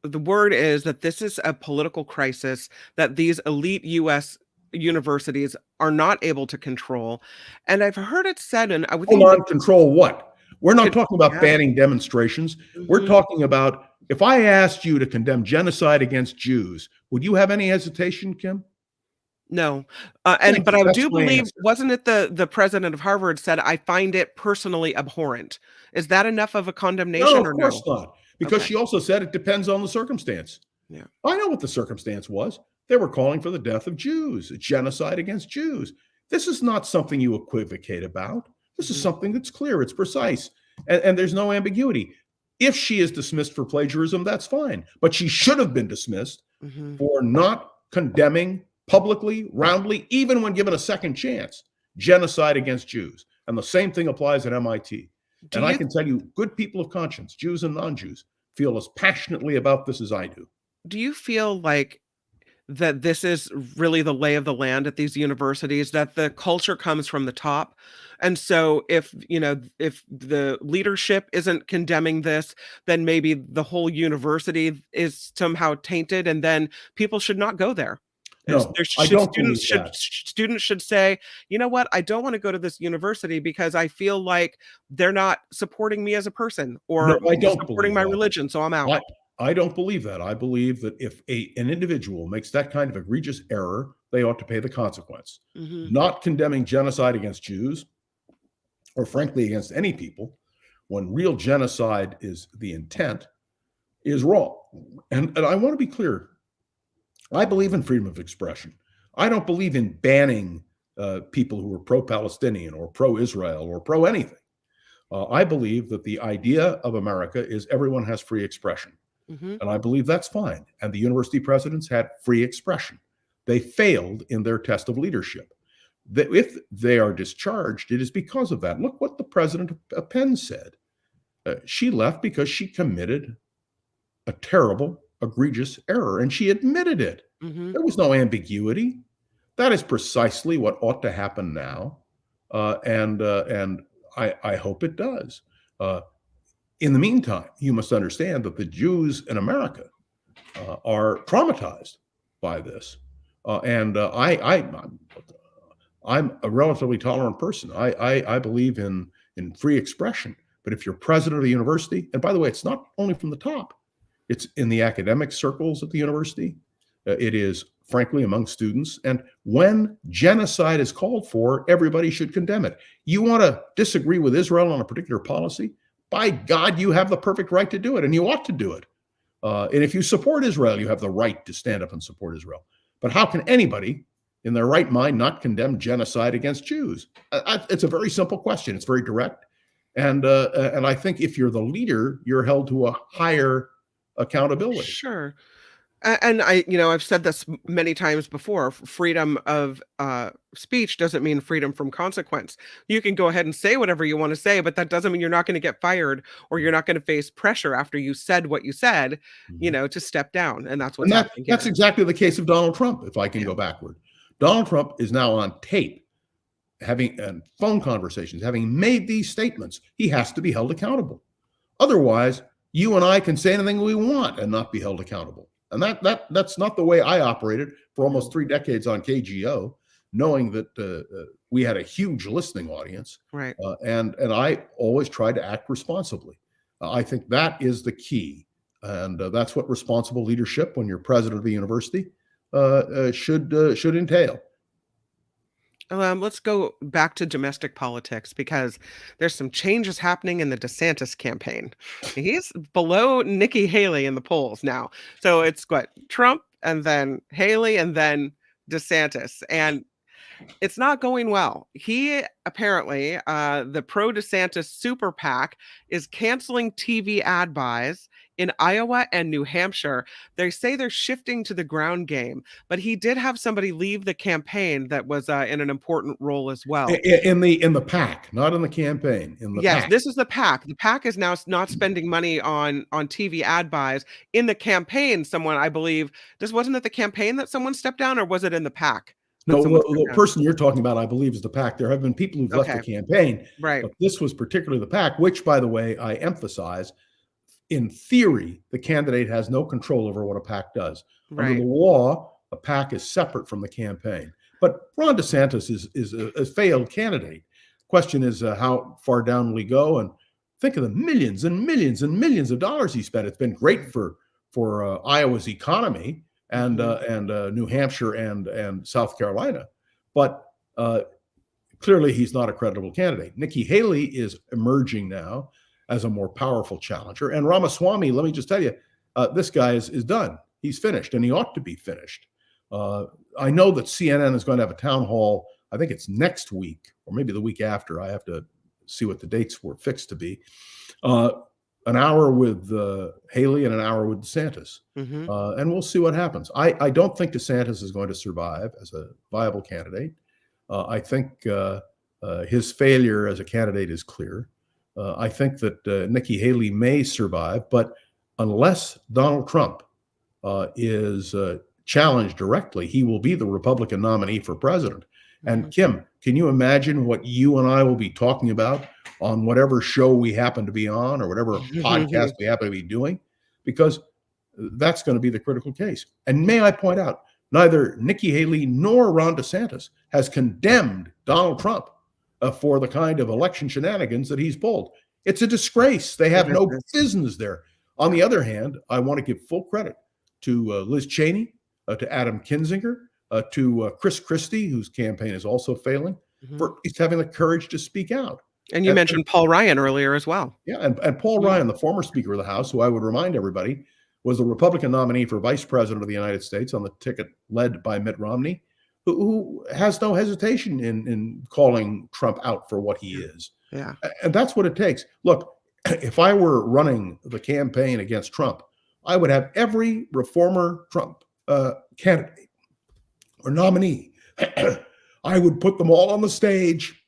word is that this is a political crisis that these elite US universities are not able to control. And I've heard it said, and I would Hold think on, control what? We're not talking about yeah. banning demonstrations. We're Mhm. talking about, if I asked you to condemn genocide against Jews, would you have any hesitation, Kim? No. Thank But you. I That's do my believe, answer. wasn't it the president of Harvard said, "I find it personally abhorrent." Is that enough of a No, condemnation of or course no? not. Because Okay. she also said it depends on the circumstance. Yeah. I know what the circumstance was. They were calling for the death of Jews, genocide against Jews. This is not something you equivocate about. This is Mhm. something that's clear, it's precise, and there's no ambiguity. If she is dismissed for plagiarism, that's fine. But she should have been dismissed Mhm. for not condemning publicly, roundly, even when given a second chance, genocide against Jews. And the same thing applies at MIT. Do And I you can tell you, good people of conscience, Jews and non-Jews, feel as passionately about this as I do. do you feel like that this is really the lay of the land at these universities, that the culture comes from the top? And so if, if the leadership isn't condemning this, then maybe the whole university is somehow tainted, and then people should not go there. No, There I should don't believe that. students should say, you know what, I don't want to go to this university because I feel like they're not supporting me as a person No, or I don't supporting believe my that. religion, so I'm out. I I don't believe that. I believe that if an individual makes that kind of egregious error, they ought to pay the consequence. Hmm. Not condemning genocide against Jews, or frankly against any people, when real genocide is the intent, is wrong. And I want to be clear. I believe in freedom of expression. I don't believe in banning people who are pro-Palestinian or pro-Israel or pro-anything. I believe that the idea of America is everyone has free expression. Hmm. And I believe that's fine. And the university presidents had free expression. They failed in their test of leadership. If they are discharged, it is because of that. Look what the president of Penn said. She left because she committed a terrible, egregious error, and she admitted it. Hmm. There was no ambiguity. That is precisely what ought to happen now, and I hope it does. Uh, in the meantime, you must understand that the Jews in America are traumatized by this, I'm a relatively tolerant person. I believe in free expression. But if you're president of the university, and by the way, it's not only from the top, it's in the academic circles at the university. It is, frankly, among students. And when genocide is called for, everybody should condemn it. You want to disagree with Israel on a particular policy? By God, you have the perfect right to do it, and you ought to do it. And if you support Israel, you have the right to stand up and support Israel. But how can anybody in their right mind not condemn genocide against Jews? It's a very simple question. It's very direct. And I think if you're the leader, you're held to a higher accountability. Sure. And I've said this many times before. Freedom of speech doesn't mean freedom from consequence. You can go ahead and say whatever you want to say, but that doesn't mean you're not going to get fired or you're not going to face pressure after you said what you said, Mhm. to step down. And that's what's And happening that's here. exactly the case of Donald Trump, if I can Yeah. go backward. Donald Trump is now on tape having phone conversations, having made these statements. He has to be held accountable. Otherwise, you and I can say anything we want and not be held accountable. And that's not the way I operated for almost 3 decades on KGO, knowing that we had a huge listening audience, Right. and I always tried to act responsibly. I think that is the key, and that's what responsible leadership, when you're president of the university, should entail. Let's go back to domestic politics because there's some changes happening in the DeSantis campaign. He's below Nikki Haley in the polls now. So it's what, Trump and then Haley and then DeSantis. And it's not going well. He apparently, the pro DeSantis super PAC is canceling TV ad buys in Iowa and New Hampshire. They say they're shifting to the ground game, but he did have somebody leave the campaign that was in an important role as well. In the pack, not in the campaign, in the Yes, pack. this is the PAC. The PAC is now not spending money on TV ad buys. In the campaign, someone, I believe, wasn't it the campaign that someone stepped down, or was it in the PAC? No, someone the sent down. person you're talking about, I believe, is the PAC. There have been people who've left the Okay. campaign, Right. but this was particularly the PAC, which, by the way, I emphasize, in theory, the candidate has no control over what a PAC does. Under the Right. law, a PAC is separate from the campaign. But Ron DeSantis is a failed candidate. Question is, how far down will he go? And think of the millions and millions and millions of dollars he spent. It's been great for Iowa's economy and New Hampshire and South Carolina, but clearly he's not a credible candidate. Nikki Haley is emerging now as a more powerful challenger, and Ramaswamy, let me just tell you, this guy is done. He's finished, and he ought to be finished. I know that CNN is going to have a town hall. I think it's next week or maybe the week after. I have to see what the dates were fixed to be. An hour with Haley and an hour with DeSantis. And we'll see what happens. I don't think DeSantis is going to survive as a viable candidate. I think his failure as a candidate is clear. I think that Nikki Haley may survive, but unless Donald Trump is challenged directly, he will be the Republican nominee for president. And Kim, can you imagine what you and I will be talking about on whatever show we happen to be on or whatever podcast we happen to be doing? Because that's going to be the critical case. And may I point out, neither Nikki Haley nor Ron DeSantis has condemned Donald Trump for the kind of election shenanigans that he's pulled. It's a disgrace. They have no business there. On the other hand, I want to give full credit to Liz Cheney, to Adam Kinzinger, to Chris Christie, whose campaign is also failing, for having the courage to speak out. And you mentioned Paul Ryan earlier as well. Yeah, and Paul Ryan, the former Speaker of the House, who I would remind everybody was the Republican nominee for Vice President of the United States on the ticket led by Mitt Romney, who has no hesitation in calling Trump out for what he is. Yeah. And that's what it takes. Look, if I were running the campaign against Trump, I would have every reformer Trump candidate or nominee. I would put them all on the stage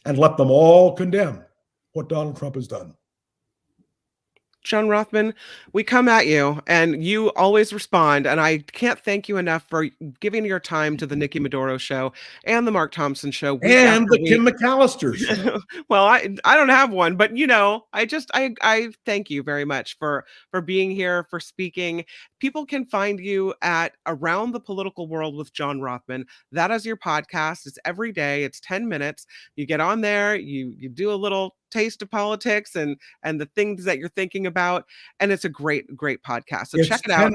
and let them all condemn what Donald Trump has done. John Rothman, we come at you and you always respond. And I can't thank you enough for giving your time to the Nikki Medoro show and the Mark Thompson show. And the Kim McAllister show. Well, I don't have one, but I thank you very much for being here, for speaking. People can find you at Around the Political World with John Rothman. That is your podcast. It's every day. It's 10 minutes. You get on there, you do a little taste of politics and the things that you're thinking about, and it's a great podcast, so check it out.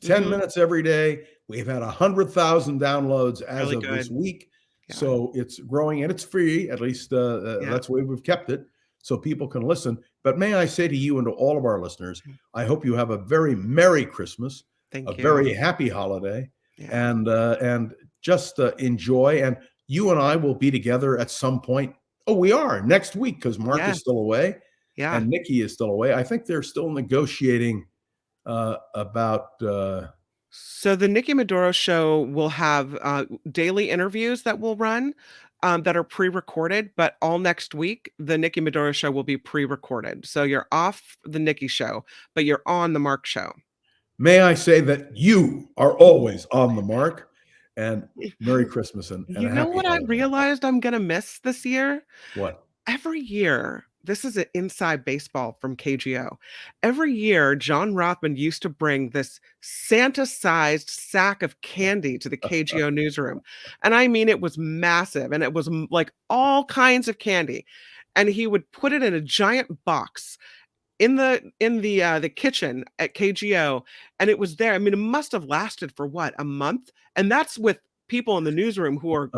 10 minutes every day. We've had 100,000 downloads as of this week. So it's growing, and it's free, at least that's the way we've kept it, so people can listen. But may I say to you and to all of our listeners, I hope you have a very Merry Christmas, very happy holiday, and just enjoy. And you and I will be together at some point. Oh, we are next week, because Mark is still away, and Nikki is still away. I think they're still negotiating about. So the Nikki Medoro show will have daily interviews that will run that are pre-recorded, but all next week, the Nikki Medoro show will be pre-recorded. So you're off the Nikki show, but you're on the Mark show. May I say that you are always on the Mark? And Merry Christmas and you know what I realized I'm gonna miss this year? What? Every year, this is an inside baseball from KGO. Every year, John Rothman used to bring this Santa-sized sack of candy to the KGO newsroom. And I mean, it was massive, and it was like all kinds of candy. And he would put it in a giant box in the kitchen at KGO, and it was there. I mean, it must have lasted for what, a month? And that's with people in the newsroom who are,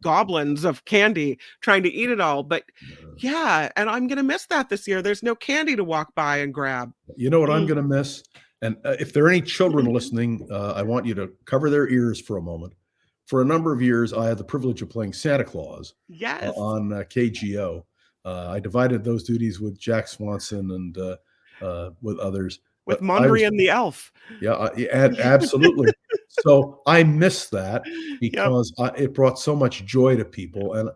goblins of candy trying to eat it all. But and I'm going to miss that this year. There's no candy to walk by and grab. You know what I'm going to miss? And if there are any children listening, I want you to cover their ears for a moment. For a number of years, I had the privilege of playing Santa Claus on KGO. I divided those duties with Jack Swanson and with others. With Mondrian and the elf. Yeah, absolutely. So I miss that because it brought so much joy to people. And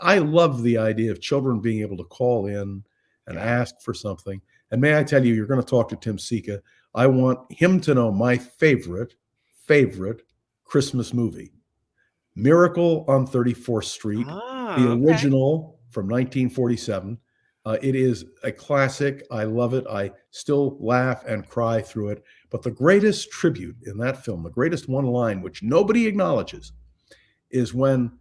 I love the idea of children being able to call in and ask for something. And may I tell you, you're going to talk to Tim Sika. I want him to know my favorite Christmas movie. Miracle on 34th Street, the Okay. original from 1947. It is a classic. I love it. I still laugh and cry through it. But the greatest tribute in that film, the greatest one line, which nobody acknowledges, is when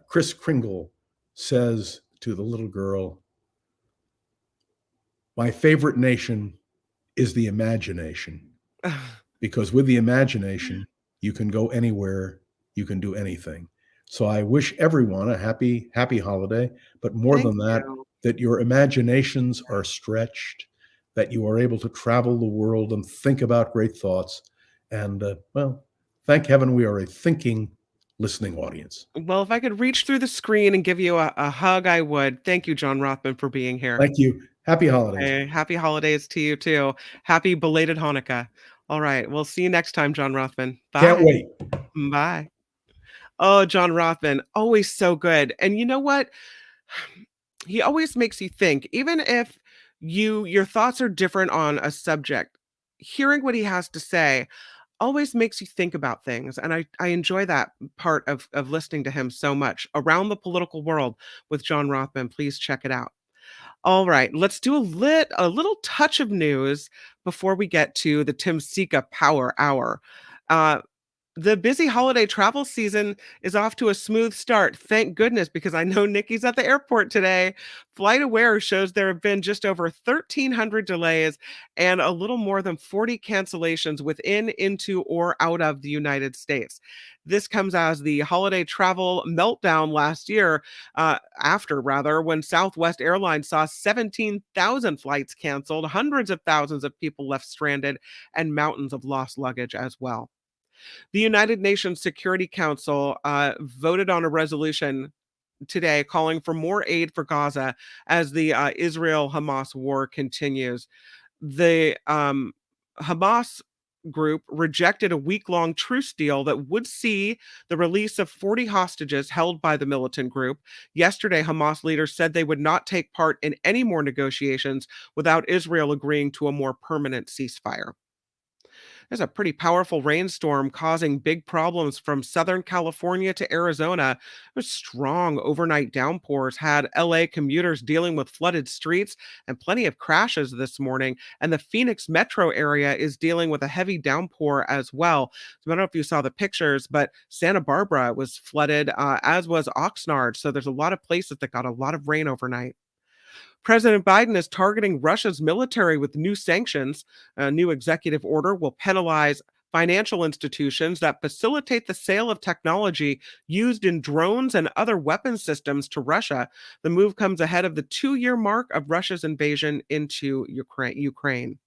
Kris Kringle says to the little girl, "My favorite nation is the imagination, because with the imagination, you can go anywhere, you can do anything." So I wish everyone a happy, happy holiday, but more Thank than that, you. that your imaginations are stretched, that you are able to travel the world and think about great thoughts. And well, thank heaven we are a thinking, listening audience. Well, if I could reach through the screen and give you a hug, I would. Thank you, John Rothman, for being here. Thank you. Happy holidays. Hey, happy holidays to you too. Happy belated Hanukkah. All right. We'll see you next time, John Rothman. Can't Bye. wait. Bye. Oh, John Rothman, always so good. And you know what? He always makes you think, even if your thoughts are different on a subject, hearing what he has to say always makes you think about things. And I enjoy that part of listening to him so much. Around the Political World with John Rothman. Please check it out. All right, let's do a little touch of news before we get to the Tim Sika Power Hour. Uh, the busy holiday travel season is off to a smooth start. Thank goodness, because I know Nikki's at the airport today. FlightAware shows there have been just over 1,300 delays and a little more than 40 cancellations within, into, or out of the United States. This comes as the holiday travel meltdown last year, after rather, when Southwest Airlines saw 17,000 flights canceled, hundreds of thousands of people left stranded, and mountains of lost luggage as well. The United Nations Security Council voted on a resolution today calling for more aid for Gaza as the Israel Hamas war continues. The Hamas group rejected a week-long truce deal that would see the release of 40 hostages held by the militant group. Yesterday, Hamas leaders said they would not take part in any more negotiations without Israel agreeing to a more permanent ceasefire. There's a pretty powerful rainstorm causing big problems from Southern California to Arizona. There's strong overnight downpours had LA commuters dealing with flooded streets and plenty of crashes this morning. And the Phoenix metro area is dealing with a heavy downpour as well. So I don't know if you saw the pictures, but Santa Barbara was flooded, as was Oxnard. So there's a lot of places that got a lot of rain overnight. President Biden is targeting Russia's military with new sanctions. A new executive order will penalize financial institutions that facilitate the sale of technology used in drones and other weapon systems to Russia. The move comes ahead of the 2-year mark of Russia's invasion into Ukraine.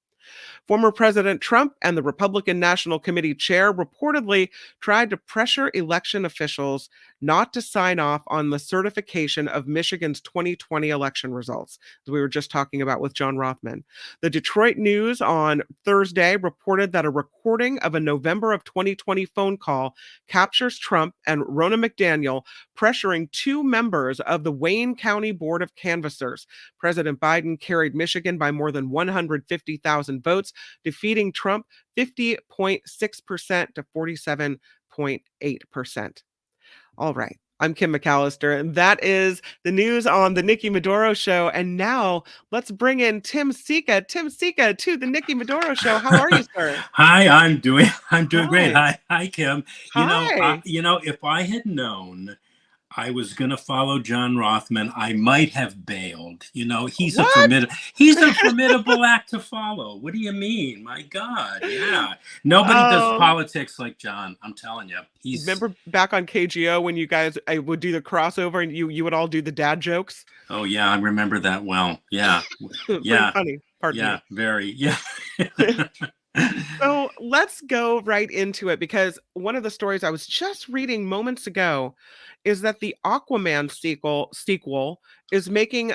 Former President Trump and the Republican National Committee chair reportedly tried to pressure election officials not to sign off on the certification of Michigan's 2020 election results, as we were just talking about with John Rothman. The Detroit News on Thursday reported that a recording of a November of 2020 phone call captures Trump and Ronna McDaniel pressuring 2 members of the Wayne County Board of Canvassers. President Biden carried Michigan by more than 150,000 votes, defeating Trump 50.6% to 47.8%. All right. I'm Kim McAllister, and that is the news on the Nikki Medoro Show. And now let's bring in Tim Sika. Tim Sika to the Nikki Medoro Show. How are you, sir? Hi, I'm doing great. Hi. Hi, Kim. Hi. If I had known I was going to follow John Rothman, I might have bailed. What? He's a formidable act to follow. What do you mean? My God, yeah. Nobody does Oh, politics like John. I'm telling you, he's. remember back on KGO when you guys would do the crossover and you would all do the dad jokes? Oh yeah, I remember that well. Yeah, Pretty yeah, funny. Pardon me. yeah. Very, yeah. So let's go right into it, because one of the stories I was just reading moments ago is that the Aquaman sequel is making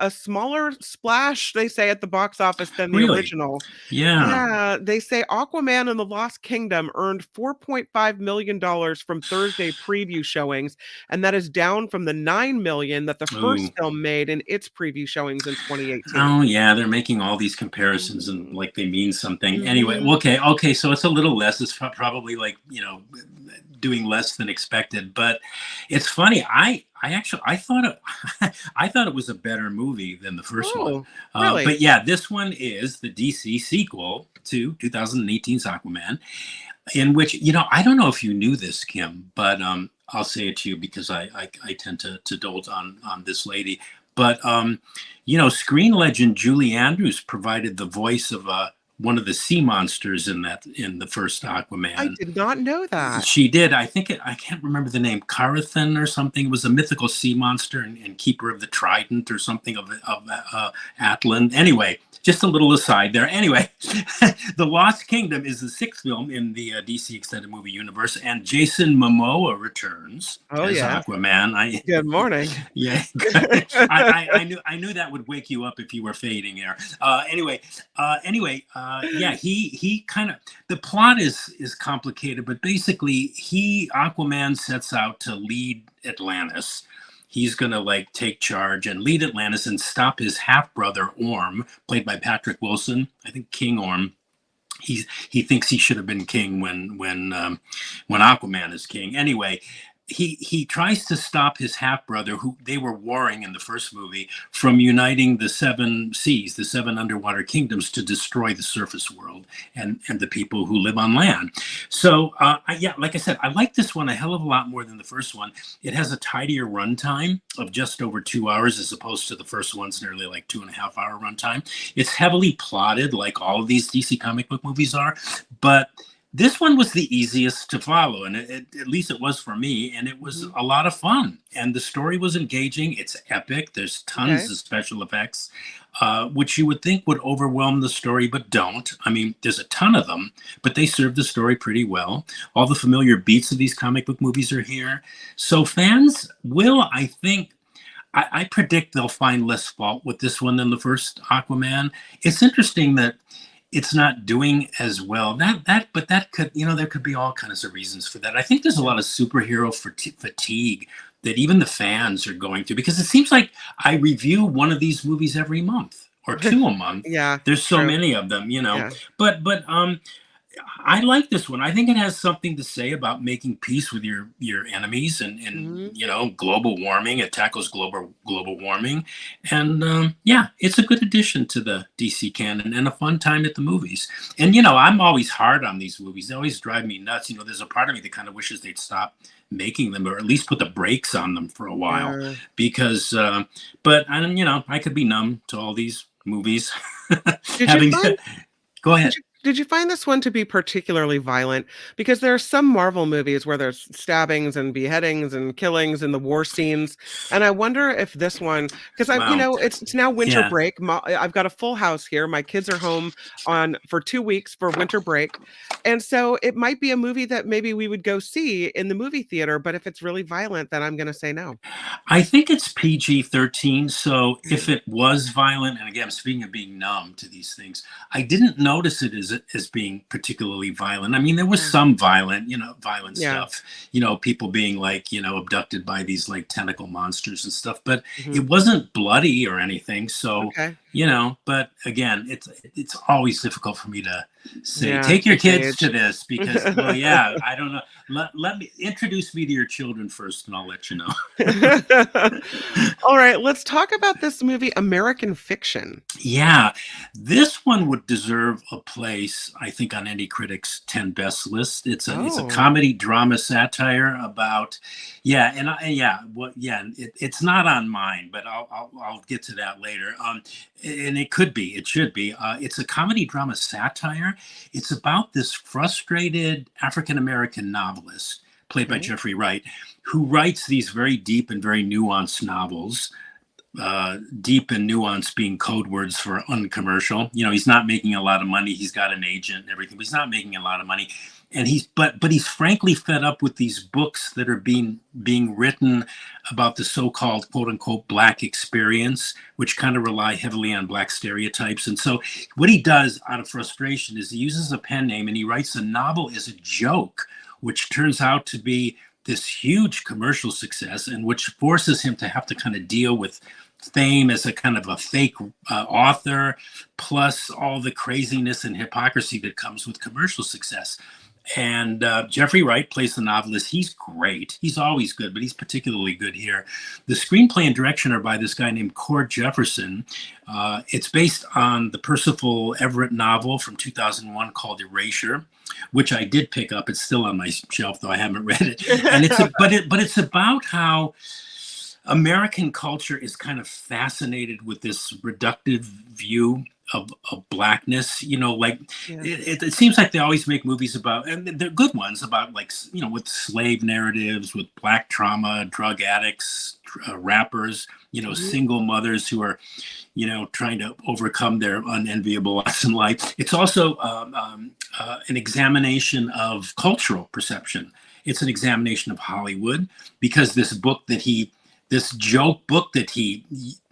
a smaller splash, they say, at the box office than the Really? original. Yeah. Yeah, they say Aquaman and the Lost Kingdom earned $4.5 million from Thursday preview showings, and that is down from the $9 million that the Oh. first film made in its preview showings in 2018. Oh yeah, they're making all these comparisons and Mhm. like they mean something. Anyway, Mhm. well, okay, so it's a little less. It's probably like doing less than expected. But it's funny. I actually I thought it I thought it was a better movie than the first one. Oh, really? But yeah, this one is the DC sequel to 2018's Aquaman, in which I don't know if you knew this, Kim, but I'll say it to you because I tend to dote on this lady. But screen legend Julie Andrews provided the voice of one of the sea monsters in the first I Aquaman. did not know that. She did. I can't remember the name. Carathan or something. It was a mythical sea monster and keeper of the trident or something of Atlan. Anyway, just a little aside there. Anyway, The Lost Kingdom is the sixth film in the DC extended movie universe, and Jason Momoa returns Oh, as yes. Aquaman. Good morning. Yeah, I knew that would wake you up if you were fading there. Yeah, he kind of, the plot is complicated, but basically Aquaman sets out to lead Atlantis. He's gonna like take charge and lead Atlantis and stop his half brother Orm, played by Patrick Wilson. I think King Orm. He thinks he should have been king when Aquaman is king. Anyway, he tries to stop his half brother, who they were warring in the first movie, from uniting the seven seas, the seven underwater kingdoms, to destroy the surface world and the people who live on land. So yeah, like I said, I like this one a hell of a lot more than the first one. It has a tidier runtime of just over 2 hours, as opposed to the first one's nearly like 2.5 hour runtime. It's heavily plotted, like all of these DC comic book movies are, but this one was the easiest to follow, and at least it was for me, and it was Mhm. a lot of fun. And the story was engaging. It's epic. There's tons Okay. of special effects, which you would think would overwhelm the story, but don't. I mean, there's a ton of them, but they serve the story pretty well. All the familiar beats of these comic book movies are here. So fans will, I think, I predict they'll find less fault with this one than the first Aquaman. It's interesting that it's not doing as well. But that could, there could be all kinds of reasons for that. I think there's a lot of superhero fatigue that even the fans are going through, because it seems like I review one of these movies every month or two a month. Yeah, There's so true. many of them, Yeah. But I like this one. I think it has something to say about making peace with your enemies and Mhm. global warming. It tackles global warming, and yeah, it's a good addition to the DC canon and a fun time at the movies. And I'm always hard on these movies. They always drive me nuts. There's a part of me that kind of wishes they'd stop making them, or at least put the brakes on them for a while, Yeah. because but I could be numb to all these movies. Did you Having find Go Did ahead. you find this one to be particularly violent? Because there are some Marvel movies where there's stabbings and beheadings and killings in the war scenes, and I wonder if this one, because Wow. it's now winter Yeah. break. I've got a full house here. My kids are home on for 2 weeks for winter break, and so it might be a movie that maybe we would go see in the movie theater. But if it's really violent, then I'm going to say no. I think it's PG-13. So if Okay. it was violent, and again, speaking of being numb to these things, I didn't notice it as being particularly violent. I mean, there was Yeah. some violent Yeah. stuff, people being like, abducted by these like tentacle monsters and stuff, but Mhm. it wasn't bloody or anything. So, Okay. but again, it's always difficult for me to say, Yeah. take your Big kids to age. this, because, well, yeah, I don't know. Let me introduce me to your children first, and I'll let you know. All right, let's talk about this movie, American Fiction. Yeah, this one would deserve a place, I think, on any critic's 10 best list. It's a Oh, comedy drama satire about, yeah, it's not on mine, but I'll get to that later. And it should be. It's a comedy drama satire. It's about this frustrated African American novelist, played by okay. Jeffrey Wright, who writes these very deep and very nuanced novels. Deep and nuance being code words for uncommercial. He's not making a lot of money. He's got an agent and everything, but he's not making a lot of money. and he's frankly fed up with these books that are being written about the so-called quote unquote Black experience, which kind of rely heavily on Black stereotypes. And so what he does out of frustration is he uses a pen name and he writes a novel as a joke, which turns out to be this huge commercial success, and which forces him to have to kind of deal with fame as a kind of a fake author, plus all the craziness and hypocrisy that comes with commercial success. And Jeffrey Wright plays the novelist. He's great. He's always good, but he's particularly good here. The screenplay and direction are by this guy named Cord Jefferson. It's based on the Percival Everett novel from 2001 called Erasure, which I did pick up. It's still on my shelf, though I haven't read it. And it's about how American culture is kind of fascinated with this reductive view of Blackness. Like it seems like they always make movies about, and they're good ones, about like, with slave narratives, with Black trauma, drug addicts, rappers, single mothers who are, trying to overcome their unenviable lots in life. It's also an examination of cultural perception. It's an examination of Hollywood, because this joke book that he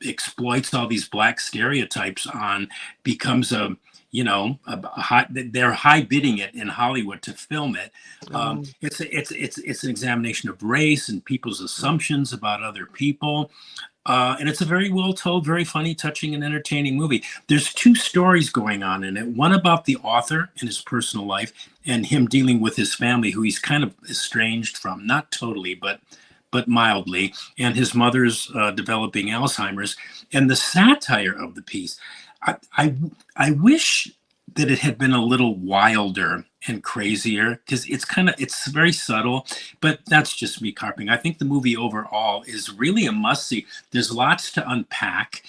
exploits all these Black stereotypes on becomes they're high bidding it in Hollywood to film it. It's an examination of race and people's assumptions about other people. And it's a very well told, very funny, touching, and entertaining movie. There's two stories going on in it. One about the author and his personal life, and him dealing with his family, who he's kind of estranged from, not totally, but mildly, and his mother's developing Alzheimer's, and the satire of the piece. I wish that it had been a little wilder and crazier, because it's very subtle, but that's just me carping. I think the movie overall is really a must-see. There's lots to unpack.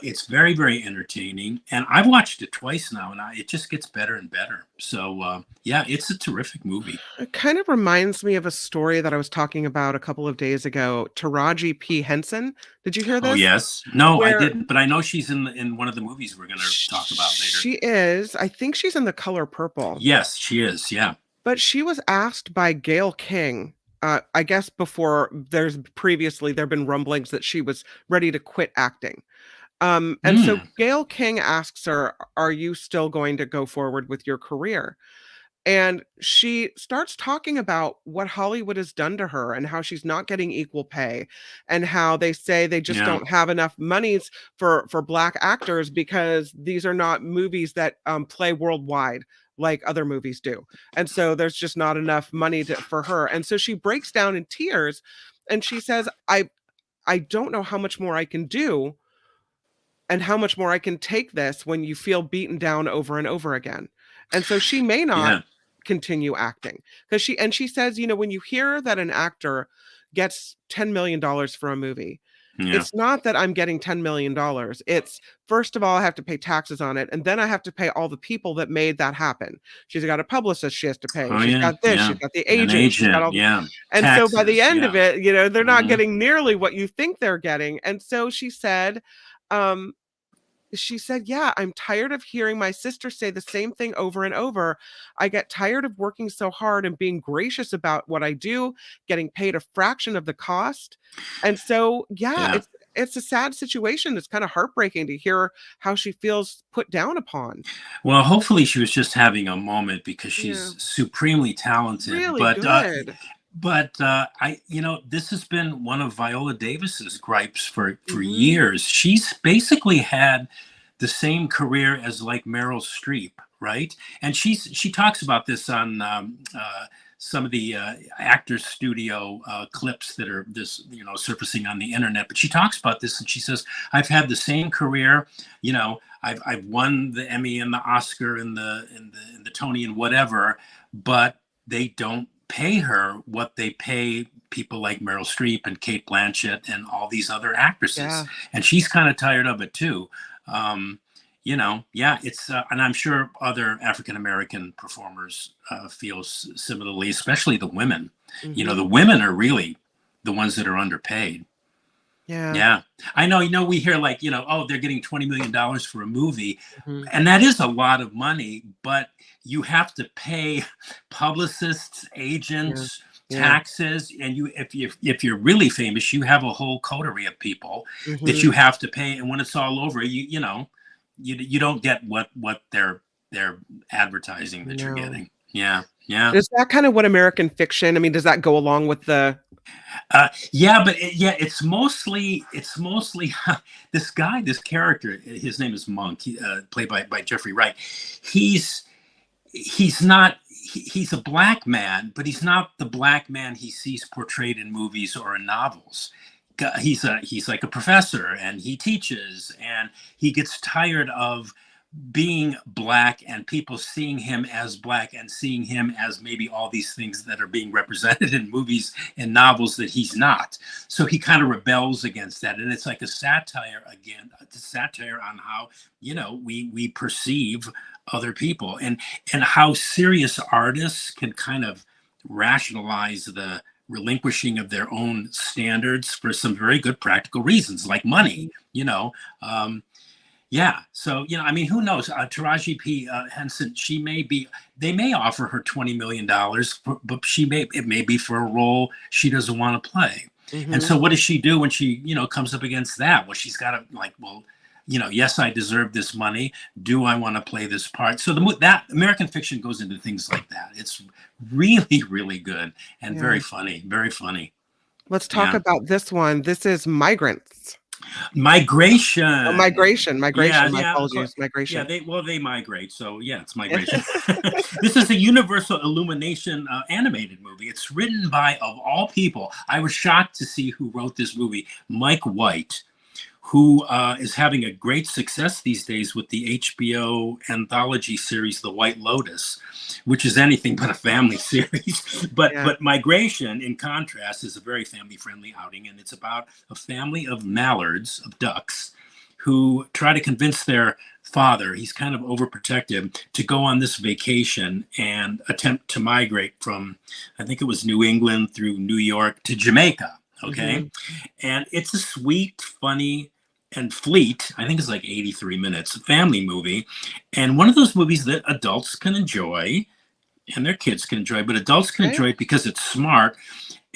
It's very, very entertaining, and I've watched it twice now, and it just gets better and better. So yeah, it's a terrific movie. It kind of reminds me of a story that I was talking about a couple of days ago. Taraji P. Henson. Did you hear Oh this? yes, no, I Where didn't, but I know she's in one of the movies we're going to talk about later. she is. I think she's in The Color Purple. Yes, she is. Yeah. But she was asked by Gayle King. I guess before there've been rumblings that she was ready to quit acting. And so Gayle King asks her, "Are you still going to go forward with your career?" And she starts talking about what Hollywood has done to her and how she's not getting equal pay, and how they say they just don't have enough monies for Black actors, because these are not movies that play worldwide like other movies do. And so there's just not enough money for her. And so she breaks down in tears and she says, I don't know how much more I can do and how much more I can take this when you feel beaten down over and over again. And so she may not continue acting, because she says, when you hear that an actor gets $10 million for a movie, it's not that I'm getting $10 million. It's, first of all, I have to pay taxes on it, and then I have to pay all the people that made that happen. She's got a publicist she has to pay. She's got this, she's got the agent, she's got all, and taxes, so by the end of it, they're not getting nearly what you think they're getting. And so she said, yeah, I'm tired of hearing my sister say the same thing over and over. I get tired of working so hard and being gracious about what I do, getting paid a fraction of the cost. And so, it's a sad situation. It's kind of heartbreaking to hear how she feels put down upon. Well, hopefully she was just having a moment, because she's supremely talented. Really but good. But this has been one of Viola Davis's gripes for years. She's basically had the same career as like Meryl Streep, right? And she talks about this on some of the Actors Studio clips that are surfacing on the internet. But she talks about this, and she says, "I've had the same career. I've won the Emmy and the Oscar and the Tony and whatever, but they don't pay her what they pay people like Meryl Streep and Kate Blanchett and all these other actresses." And she's kind of tired of it too. It's and I'm sure other African-American performers feel similarly, especially the women. The women are really the ones that are underpaid. Yeah. Yeah. I know, we hear like, oh, they're getting $20 million for a movie. Mhm. And that is a lot of money, but you have to pay publicists, Yeah. agents, Yeah. taxes, and if you're really famous, you have a whole coterie of people that Mhm. you have to pay. And when it's all over, you don't get what they're advertising that you're No. getting. Yeah. Yeah. Is that kind of what American Fiction, I mean, does that go along with the Yeah, but it's mostly this character. His name is Monk, played by Jeffrey Wright. He's he's not he's a black man, but he's not the black man he sees portrayed in movies or in novels. He's like a professor, and he teaches, and he gets tired of being black and people seeing him as black and seeing him as maybe all these things that are being represented in movies and novels that he's not. So he kind of rebels against that, and it's like a satire again, a satire on how we perceive other people, and how serious artists can kind of rationalize the relinquishing of their own standards for some very good practical reasons, like money. Yeah. So, I mean, who knows? Taraji P. Henson, they may offer her $20 million, but it may be for a role she doesn't want to play. And Mhm. so what does she do when she, comes up against that? Well, she's got to like, well, yes, I deserve this money. Do I want to play this part? So that American Fiction goes into things like that. It's really, really good and Yeah. very funny, very funny. Let's talk Yeah. about this one. This is Migrants. Oh, Migration. migration, Yeah, my yeah, apologies, yeah. migration. They migrate, so yeah, it's migration. This is a Universal Illumination animated movie. It's written by, of all people, I was shocked to see who wrote this movie, Mike White, who is having a great success these days with the HBO anthology series, The White Lotus, which is anything but a family series. But Yeah. Migration, in contrast, is a very family-friendly outing, and it's about a family of mallards, of ducks, who try to convince their father, he's kind of overprotective, to go on this vacation and attempt to migrate from, I think it was New England through New York to Jamaica. Okay. Mhm. And it's a sweet, funny, and fleet, I think it's like 83 minutes, family movie. And one of those movies that adults can enjoy and their kids can enjoy, but adults can Okay. enjoy it because it's smart.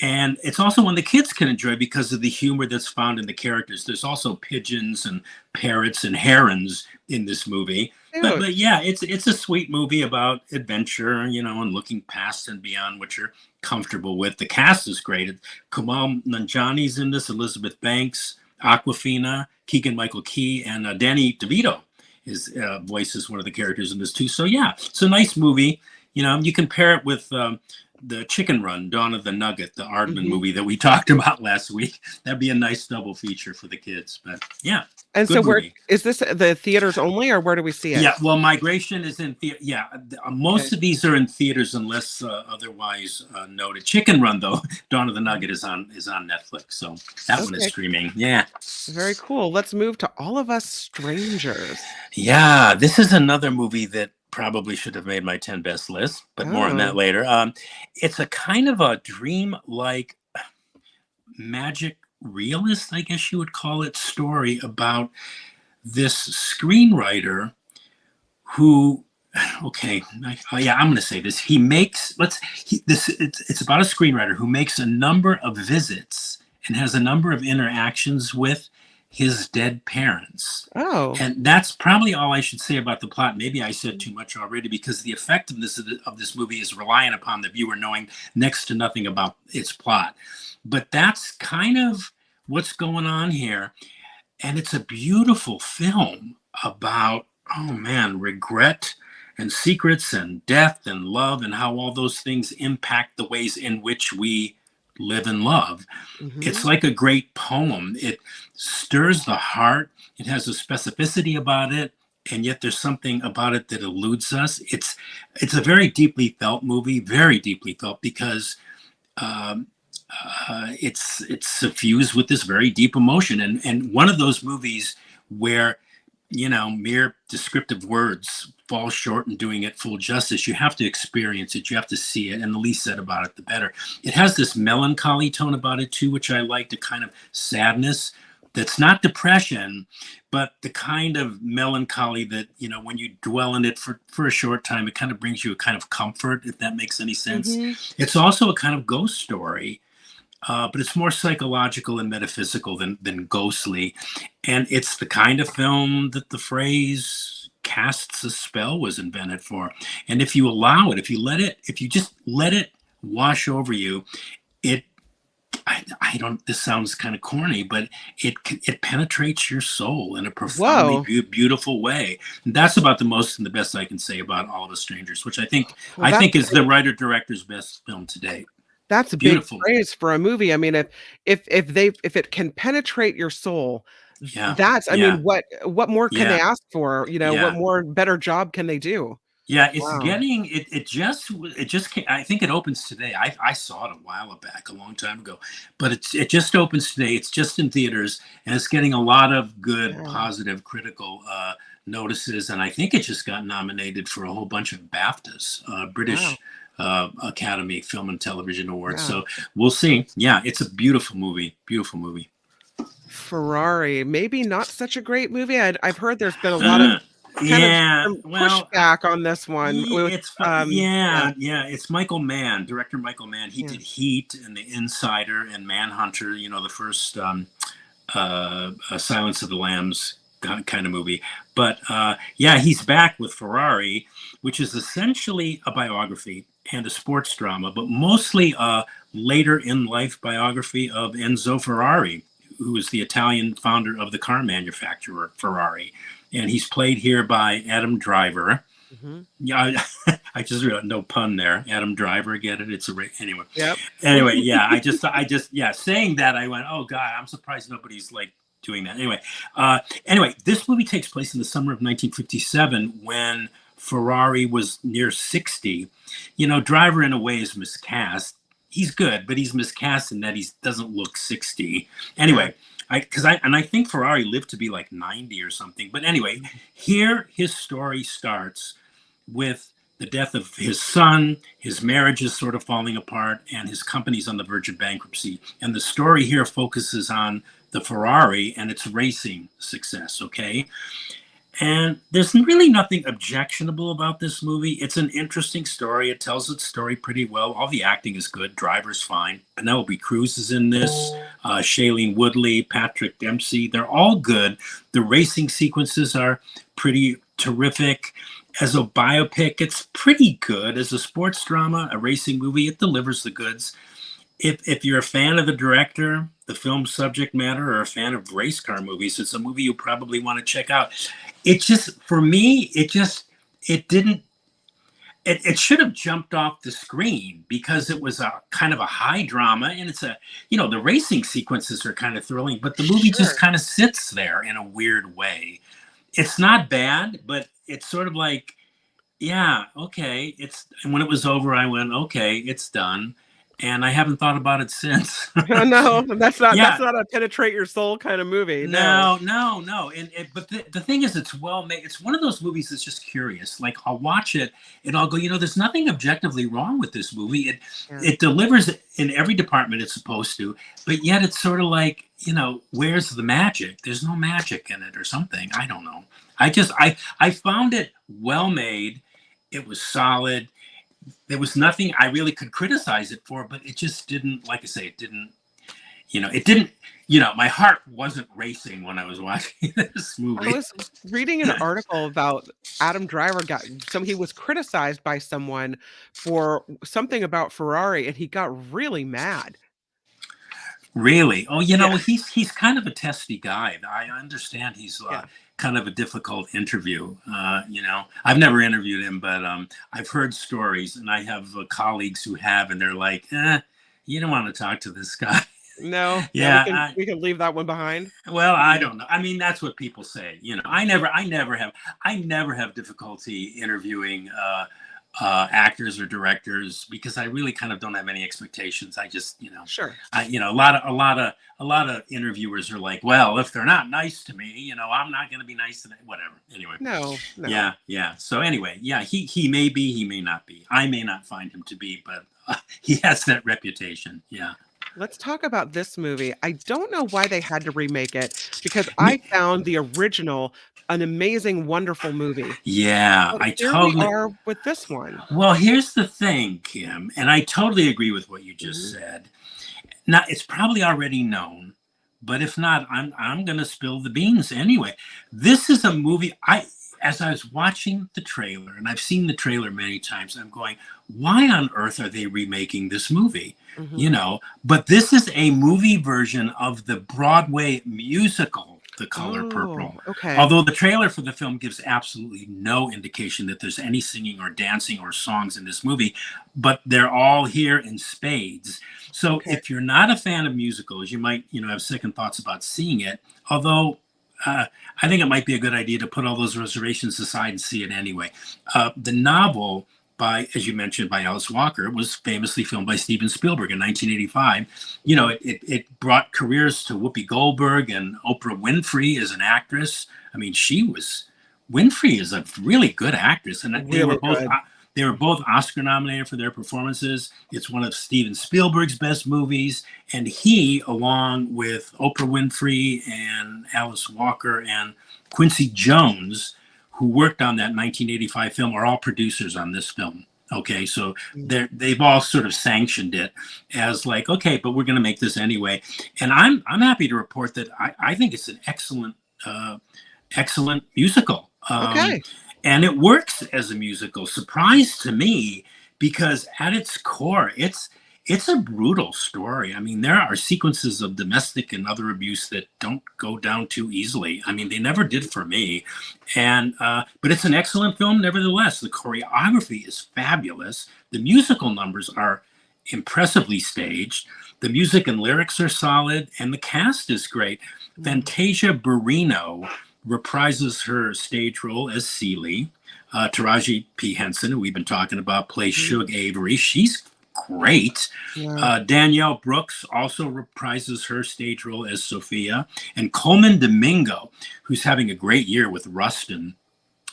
And it's also one the kids can enjoy because of the humor that's found in the characters. There's also pigeons and parrots and herons in this movie. Cute. But yeah, it's a sweet movie about adventure, and looking past and beyond what you're comfortable with. The cast is great. Kumail Nanjiani's in this, Elizabeth Banks, Aquafina, Keegan Michael Key, and Danny DeVito voices one of the characters in this too. So yeah, it's a nice movie. You can pair it with the Chicken Run, Dawn of the Nugget, the Aardman Mhm. movie that we talked about last week. That'd be a nice double feature for the kids. But yeah, And so good where movie. is this, the theaters only, or where do we see it? Yeah, well, Migration is in theater. Yeah, most Okay. of these are in theaters unless otherwise noted. Chicken Run, though, Dawn of the Nugget is on Netflix, so that one is Okay. streaming. Yeah, Very cool. Let's move to All of Us Strangers. yeah. This is another movie that probably should have made my 10 best list, but more on that Oh, later. It's a kind of a dream-like magic realist, I guess you would call it, story about this screenwriter who, okay, yeah, I'm going to say this. He makes it's about a screenwriter who makes a number of visits and has a number of interactions with his dead parents. oh, And that's probably all I should say about the plot. Maybe I said too much already, because the effectiveness of this movie is reliant upon the viewer knowing next to nothing about its plot. But that's kind of what's going on here. And it's a beautiful film about, oh man, regret and secrets and death and love, and how all those things impact the ways in which we live and love. It's mhm. like a great poem. It stirs the heart. It has a specificity about it, and yet there's something about it that eludes us. It's a very deeply felt movie, very deeply felt, because um, it's suffused with this very deep emotion, and one of those movies where mere descriptive words fall short in doing it full justice. You have to experience it. You have to see it. And the least said about it, the better. It has this melancholy tone about it too, which I like, the kind of sadness that's not depression, but the kind of melancholy that, when you dwell in it for a short time, it kind of brings you a kind of comfort, if that makes any sense. Hmm. It's also a kind of ghost story, but it's more psychological and metaphysical than ghostly. And it's the kind of film that the phrase casts a spell was invented for. And if you allow it, if you just let it wash over you, it, I don't, this sounds kind of corny, but it penetrates your soul in a profoundly Whoa. beautiful way. And that's about the most and the best I can say about All of Us Strangers, which I think Well, that's is the writer director's best film to date. that's a big Beautiful. praise for a movie. I mean, if if it can penetrate your soul, Yeah. that's, I Yeah. mean, what more can they Yeah. ask for? What Yeah. more better job can they do? Yeah, it's Wow. getting it. It just came, I think it opens today. I saw it a while back, a long time ago, but it just opens today. It's just in theaters, and it's getting a lot of good, Yeah. positive, critical notices. And I think it just got nominated for a whole bunch of BAFTAs, British Academy Film and Television Awards. Yeah. So we'll see. Yeah, it's a beautiful movie. Beautiful movie. Ferrari, maybe not such a great movie. I've heard there's been a lot of kind of Yeah, some well, pushback on this one with, yeah, yeah. It's Michael Mann, director Michael Mann. He yeah. did Heat and The Insider and Manhunter. The first Silence of the Lambs kind of movie. But yeah, he's back with Ferrari, which is essentially a biography and a sports drama, but mostly a later in life biography of Enzo Ferrari, who is the Italian founder of the car manufacturer Ferrari. And he's played here by Adam Driver. Mhm. Yeah, I just realized, no pun there. Adam Driver, get it? It's a anyway. Yep. Anyway, yeah. I just yeah. Saying that, I went, oh God, I'm surprised nobody's like doing that. Anyway, this movie takes place in the summer of 1957 when Ferrari was near 60. Driver in a way is miscast. He's good, but he's miscast in that he doesn't look 60. Anyway. I think Ferrari lived to be like 90 or something. But anyway, here his story starts with the death of his son. His marriage is sort of falling apart, and his company's on the verge of bankruptcy. And the story here focuses on the Ferrari and its racing success. Okay. And there's really nothing objectionable about this movie. It's an interesting story. It tells its story pretty well. All the acting is good. Driver's fine. Penelope Cruz is in this. Shailene Woodley, Patrick Dempsey. They're all good. The racing sequences are pretty terrific. As a biopic, it's pretty good. As a sports drama, a racing movie, it delivers the goods. If you're a fan of the director, the film subject matter, or a fan of race car movies, it's a movie you probably want to check out. It just, for me, it didn't, it should have jumped off the screen because it was a kind of a high drama, and it's the racing sequences are kind of thrilling, but the movie just Sure. kind of sits there in a weird way. It's not bad, but it's sort of like, yeah, okay. And when it was over, I went, okay, it's done. And I haven't thought about it since. No, that's Yeah, not a penetrate your soul kind of movie. No. no. But the thing is, it's well made. It's one of those movies that's just curious. Like I'll watch it and I'll go, there's nothing objectively wrong with this movie. Yeah. It delivers in every department it's supposed to, but yet it's sort of like, where's the magic? There's no magic in it or something. I don't know. I found it well made. It was solid. There was nothing I really could criticize it for, but it just didn't, like I say, it didn't, my heart wasn't racing when I was watching this I movie. was reading an article about Adam Driver he was criticized by someone for something about Ferrari, and he got really mad. Really? Oh, Yeah. he's kind of a testy guy. I understand he's Yeah. kind of a difficult interview. I've never interviewed him, but I've heard stories, and I have colleagues who have, and they're like, you don't want to talk to this guy. No. Yeah, we can leave that one behind. well, I don't know. I mean, that's what people say. I never have difficulty interviewing actors or directors, because I really kind of don't have any expectations. I just, Sure. a lot of interviewers are like, well, if they're not nice to me, I'm not going to be nice to them. Whatever. Anyway. No, no. Yeah. Yeah. So anyway, yeah, he may be, he may not be. I may not find him to be, but he has that reputation. Yeah. Let's talk about this movie. I don't know why they had to remake it because I found the original an amazing, wonderful movie. Yeah, But I here we totally. are with this one. Well, here's the thing, Kim, and I totally agree with what you just Mhm. said. Now, it's probably already known, but if not, I'm going to spill the beans anyway. This is a movie. As I was watching the trailer, and I've seen the trailer many times, I'm going, why on earth are they remaking this movie? Mhm. But this is a movie version of the Broadway musical The Color Oh, Purple. okay. Although the trailer for the film gives absolutely no indication that there's any singing or dancing or songs in this movie, but they're all here in spades. So Okay. if you're not a fan of musicals, you might, have second thoughts about seeing it. Although I think it might be a good idea to put all those reservations aside and see it anyway. The novel, by, as you mentioned, by Alice Walker, was famously filmed by Steven Spielberg in 1985. It brought careers to Whoopi Goldberg and Oprah Winfrey as an actress. I mean, Winfrey is a really good actress, and Really good. they were both Oscar nominated for their performances. It's one of Steven Spielberg's best movies, and he, along with Oprah Winfrey and Alice Walker and Quincy Jones, who worked on that 1985 film, are all producers on this film. Okay, so they've all sort of sanctioned it as like, okay, but we're going to make this anyway. And I'm happy to report that I think it's an excellent musical. Okay. And it works as a musical. Surprise to me, because at its core, it's a brutal story. I mean, there are sequences of domestic and other abuse that don't go down too easily. I mean, they never did for me. And but it's an excellent film nevertheless. The choreography is fabulous. The musical numbers are impressively staged. The music and lyrics are solid, and the cast is great. Fantasia Barrino reprises her stage role as Celie. Taraji P. Henson, who we've been talking about, plays Shug Avery. She's great. Yeah. Danielle Brooks also reprises her stage role as Sophia. And Coleman Domingo, who's having a great year with Rustin.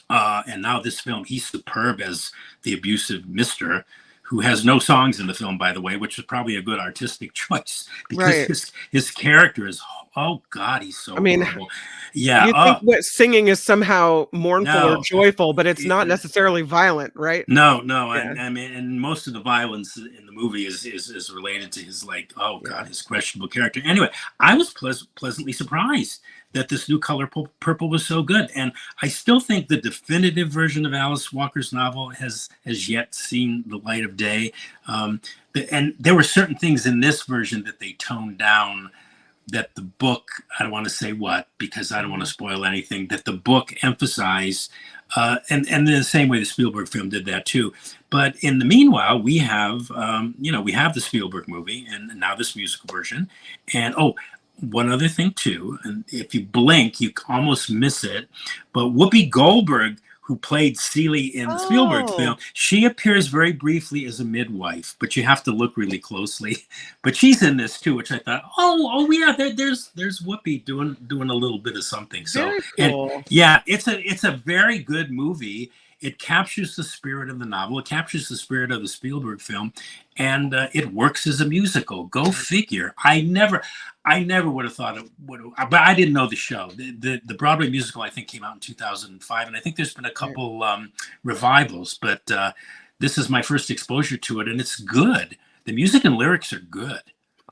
And now this film, he's superb as the abusive mister, who has no songs in the film, by the way, which is probably a good artistic choice, because Right. his character is, oh God, he's so I mean, horrible. Yeah. you think what singing is somehow mournful or No. joyful, but it's not necessarily violent, right? No, Yeah. I mean, and most of the violence in the movie is related to his, like, oh God, his questionable character. Anyway, I was pleasantly surprised that this new Color Purple was so good, and I still think the definitive version of Alice Walker's novel has yet seen the light of day. And there were certain things in this version that they toned down, that the book, I don't want to say what, because I don't want to spoil anything, that the book emphasized, and in the same way the Spielberg film did that too. But in the meanwhile, we have, we have the Spielberg movie and now this musical version. And one other thing too, and if you blink, you almost miss it, but Whoopi Goldberg, who played Celie in the Spielberg film, she appears very briefly as a midwife, but you have to look really closely. But she's in this too, which I thought, oh yeah, there's Whoopi doing a little bit of something. So Very cool. and yeah, it's a very good movie. It captures the spirit of the novel. It captures the spirit of the Spielberg film, and it works as a musical. Go figure. I never would have thought it would have, but I didn't know the show. The Broadway musical, I think, came out in 2005, and I think there's been a couple revivals, but this is my first exposure to it, and it's good. The music and lyrics are good.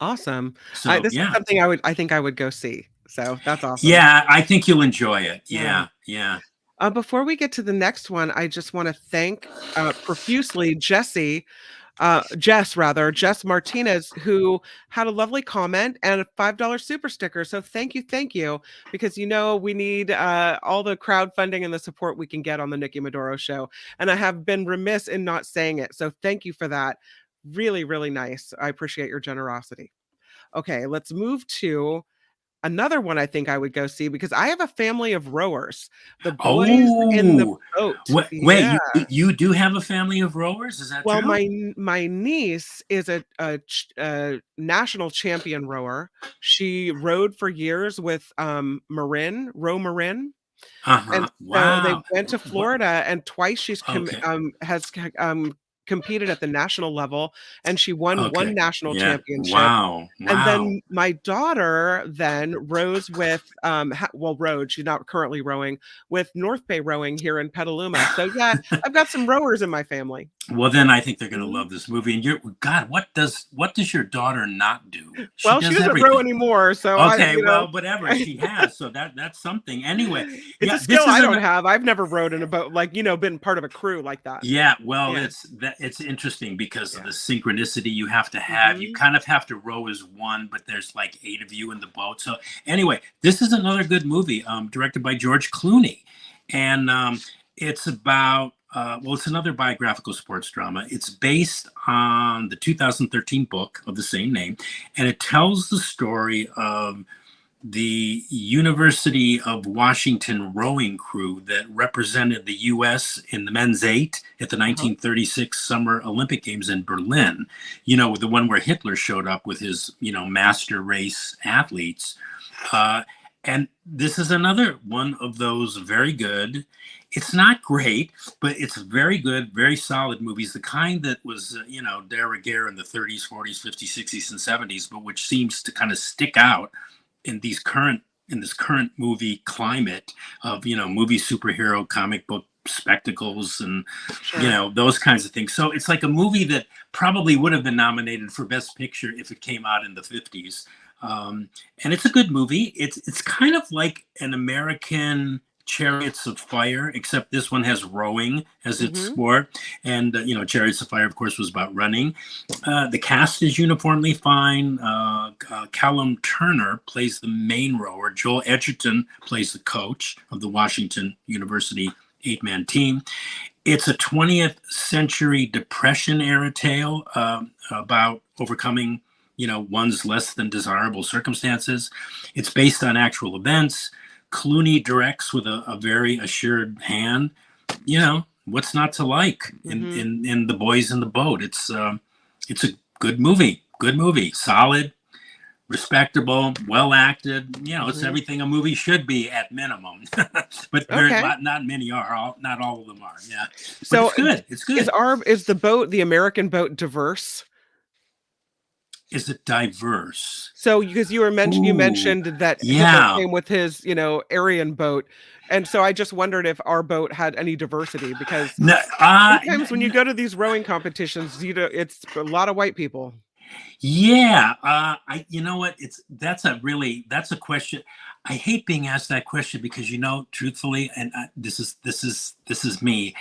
Awesome. So This is something I think I would go see. So that's awesome. Yeah, I think you'll enjoy it. Yeah. Before we get to the next one, I just want to thank profusely Jess Martinez, who had a lovely comment and a $5 super sticker. So thank you, because we need all the crowdfunding and the support we can get on the Nikki Medoro show. And I have been remiss in not saying it. So thank you for that. Really, really nice. I appreciate your generosity. Okay, let's move to another one I think I would go see because I have a family of rowers. The boys in the Oh, boat. wait, Yeah. you do have a family of rowers? Is that Well, true? my niece is a national champion rower. She rowed for years with Marin. And Uh-huh. so they Wow. went to What? Florida, and twice she's Okay. competed at the national level, and she won one Okay. national Yeah. championship. Wow. And Wow. then my daughter then rows with, rowed, she's not currently rowing, with North Bay Rowing here in Petaluma. So yeah, I've got some rowers in my family. Well, then I think they're going to Mhm. love this movie. And you're God. What does your daughter not do? She Well, she does doesn't row everything. anymore, so Okay. Well, whatever she has. So that's something. Anyway. it's a Yeah. skill This is I an. don't have. I've never rowed in a boat, like, been part of a crew like that. Yeah, well, Yeah. it's interesting because of Yeah. the synchronicity you have to have. You Mhm. kind of have to row as one, but there's like 8 of you in the boat. So anyway, this is another good movie, directed by George Clooney, and it's about well, it's another biographical sports drama. It's based on the 2013 book of the same name, and it tells the story of the University of Washington rowing crew that represented the U.S. in the men's 8 at the Uh-huh. 1936 Summer Olympic Games in Berlin. The one where Hitler showed up with his, master race athletes. Uh, and this is another one of those very good. It's not great, but it's very good, very solid movies. The kind that was, de rigueur in the 30s, 40s, 50s, 60s, and 70s, but which seems to kind of stick out in this current movie climate of movie superhero comic book spectacles and Sure. those kinds of things. So it's like a movie that probably would have been nominated for Best Picture if it came out in the 50s. And it's a good movie. It's kind of like an American Chariots of Fire, except this one has rowing as its Mhm. sport. And Chariots of Fire, of course, was about running. The cast is uniformly fine. Callum Turner plays the main rower. Joel Edgerton plays the coach of the Washington University 8-man team. It's a 20th century Depression era tale about overcoming, one's less than desirable circumstances. It's based on actual events. Clooney directs with a very assured hand. What's not to like in Mhm. in the boys in the boat? It's a good movie. Good movie. Solid, respectable, well acted. It's Mhm. everything a movie should be at minimum. But very Okay. not many are. Not all of them are. Yeah, but So, it's good. It's is good. the American boat diverse? Is it diverse? So, because you Ooh, mentioned that Hitler yeah. came with his, Aryan boat, and so I just wondered if our boat had any diversity because No, sometimes when you go to these rowing competitions, it's a lot of white people. yeah, you know what? That's a question. I hate being asked that question because truthfully, and this is me.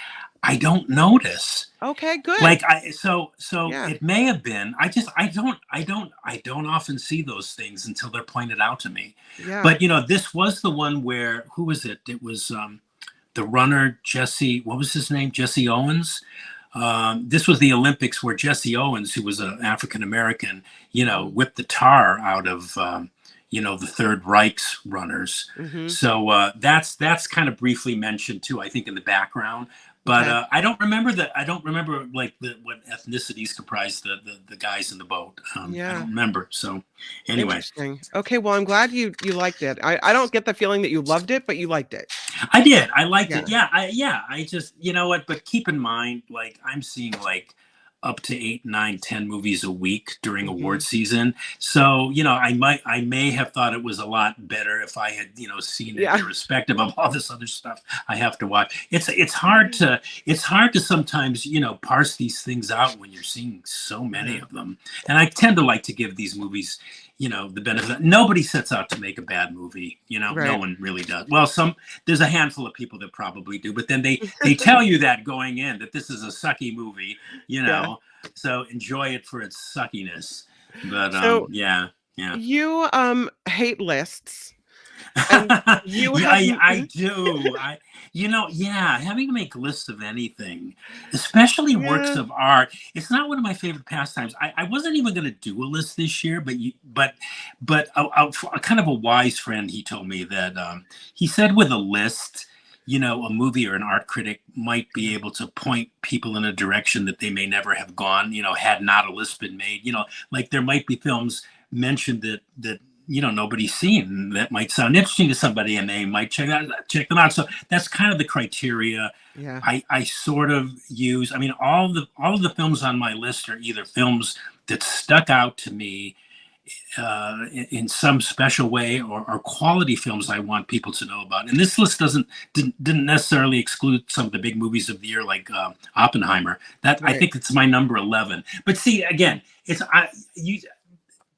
I don't notice. Okay, good. Like so Yeah. it may have been. I don't often see those things until they're pointed out to me. Yeah. But this was the one where who was it? It was the runner Jesse. What was his name? Jesse Owens. This was the Olympics where Jesse Owens, who was an African American, whipped the tar out of the Third Reich's runners. Mhm. So that's kind of briefly mentioned too, I think, in the background. But Okay. I don't remember that. I don't remember what ethnicities comprised the guys in the boat. I Yeah. don't remember. So anyway, Interesting. Okay, well, I'm glad you liked it. I don't get the feeling that you loved it, but you liked it. I did. I liked Yeah. it. Yeah. I just, you know what? But keep in mind, like I'm seeing like up to 8, 9, 10 movies a week during award Mhm. season. So I may have thought it was a lot better if I had seen it, Yeah. irrespective of all this other stuff I have to watch. It's hard to sometimes parse these things out when you're seeing so many Yeah. of them. And I tend to like to give these movies the benefit. Nobody sets out to make a bad movie. No Right. one really does. Well, there's a handful of people that probably do, but then they tell you that going in that this is a sucky movie, Yeah. so enjoy it for its suckiness. But So yeah. you hate lists. And you Yeah, have I do. Yeah, having to make lists of anything, especially works yeah, of art, it's not one of my favorite pastimes. I wasn't even going to do a list this year, but a kind of a wise friend, he told me that he said with a list, a movie or an art critic might be yeah, able to point people in a direction that they may never have gone, had not a list been made. Like there might be films mentioned that nobody's seen that might sound interesting to somebody, and they might check them out. So that's kind of the criteria yeah. I sort of use. I mean, all of the films on my list are either films that stuck out to me in some special way, or quality films I want people to know about. And this list didn't necessarily exclude some of the big movies of the year, like Oppenheimer. That I Right. think it's my number 11. But see, again,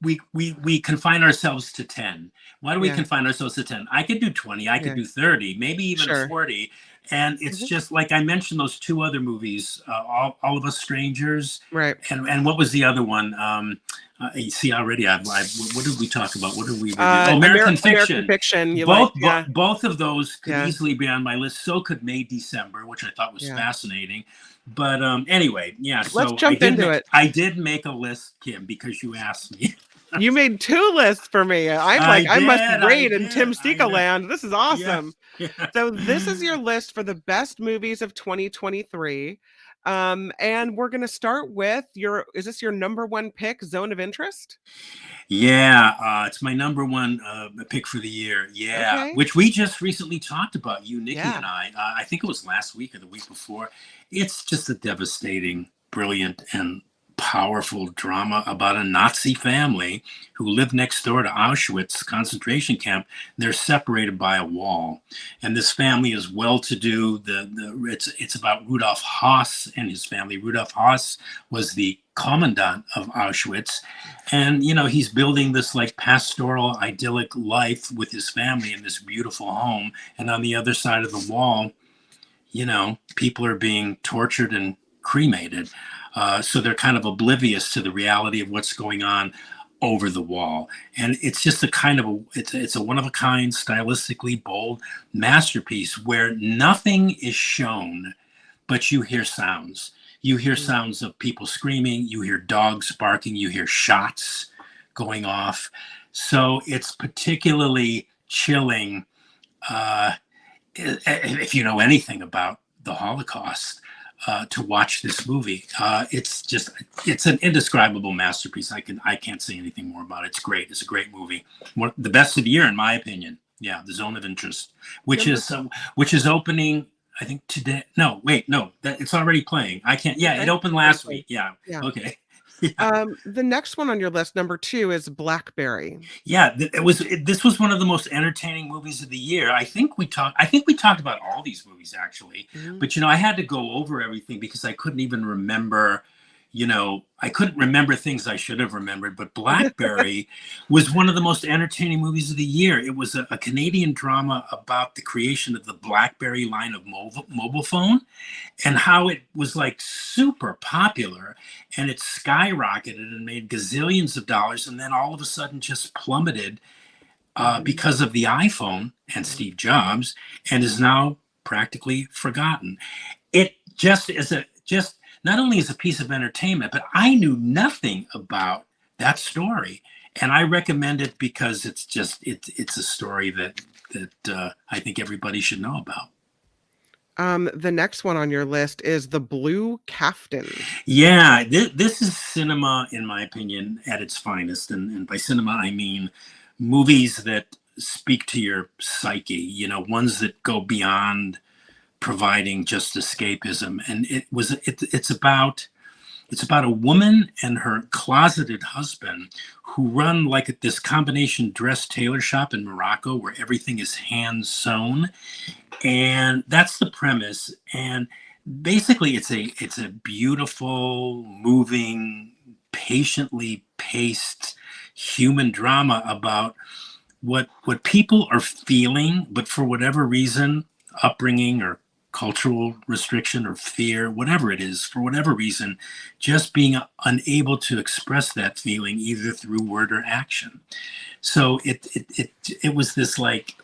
we confine ourselves to 10. Why do we Yeah, confine ourselves to 10? I could do 20, I could yeah. do 30, maybe even Sure. 40. And it's Mhm. just like I mentioned those two other movies, All of Us Strangers, Right. and what was the other one? You see already, what did we talk about? What did we review? Oh, American American Fiction. Fiction, you like, yeah, Both of those could yeah, easily be on my list. So could May December, which I thought was yeah. fascinating. But anyway, yeah. Let's So jump into it. I did make a list, Kim, because you asked me. You made 2 lists for me. I'm like, I must be great in Tim I Sika know. land. This is Yeah. awesome. Yeah. So this is your list for the best movies of 2023. And we're gonna start with is this your number 1 pick, Zone of Interest? Yeah, it's my number one pick for the year. Yeah, Okay. which we just recently talked about, you, Nikki, Yeah. and I. I think it was last week or the week before. It's just a devastating, brilliant, and powerful drama about a Nazi family who lived next door to Auschwitz concentration camp. They're separated by a wall, and this family is well-to-do. It's about Rudolf Haas and his family. Rudolf Haas was the commandant of Auschwitz, and he's building this like pastoral idyllic life with his family in this beautiful home, and on the other side of the wall, people are being tortured and cremated. So they're kind of oblivious to the reality of what's going on over the wall. And it's just it's a one of a kind, stylistically bold masterpiece where nothing is shown, but you hear sounds. You hear Mm. sounds of people screaming, you hear dogs barking, you hear shots going off. So it's particularly chilling if you know anything about the Holocaust, to watch this movie. It's an indescribable masterpiece. I can't say anything more about it. It's great. It's a great movie. The best of the year, in my opinion. Yeah, The Zone of Interest, Number which is opening, I think today. No, wait, no, it's already playing. I can't. Yeah, it Okay. opened last Okay. week. Yeah. Yeah. Okay. Yeah. The next one on your list, number 2, is Blackberry. Yeah, this was one of the most entertaining movies of the year. I think we talked about all these movies actually, Mhm. but I had to go over everything because I couldn't even remember, I couldn't remember things I should have remembered. But Blackberry was one of the most entertaining movies of the year. It was a Canadian drama about the creation of the BlackBerry line of mobile phone, and how it was like super popular, and it skyrocketed and made gazillions of dollars, and then all of a sudden just plummeted Mhm. because of the iPhone and Mhm. Steve Jobs, and is now practically forgotten. It just not only is a piece of entertainment, but I knew nothing about that story, and I recommend it because it's a story that I think everybody should know about. The next one on your list is The Blue Caftan. Yeah, this is cinema, in my opinion, at its finest. And by cinema, I mean movies that speak to your psyche, ones that go beyond providing just escapism. And it's about a woman and her closeted husband who run like this combination dress tailor shop in Morocco where everything is hand sewn, and that's the premise. And basically it's a beautiful, moving, patiently paced human drama about what people are feeling, but for whatever reason, upbringing or cultural restriction or fear, whatever it is, for whatever reason, just being unable to express that feeling either through word or action. So it was this like,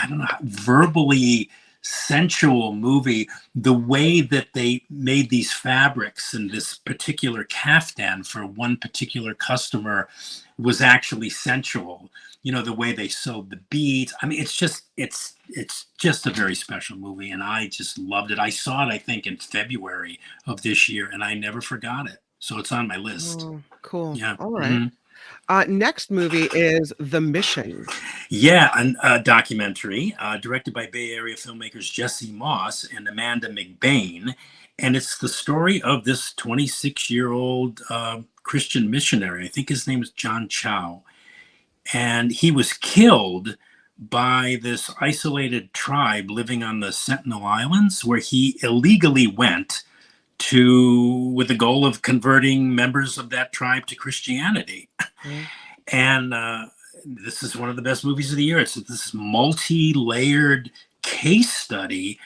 I don't know, verbally sensual movie. The way that they made these fabrics and this particular caftan for one particular customer was actually sensual. You know, the way they sewed the beads. I mean, it's just a very special movie, and I just loved it. I saw it, I think, in February of this year, and I never forgot it. So it's on my list. Oh, cool. Yeah. All right. Next movie is The Mission. Yeah, a documentary directed by Bay Area filmmakers Jesse Moss and Amanda McBain. And it's the story of this 26-year-old Christian missionary. I think his name is John Chow. And he was killed by this isolated tribe living on the Sentinel Islands, where he illegally went with the goal of converting members of that tribe to Christianity. Mm. And this is one of the best movies of the year. It's this multi-layered case study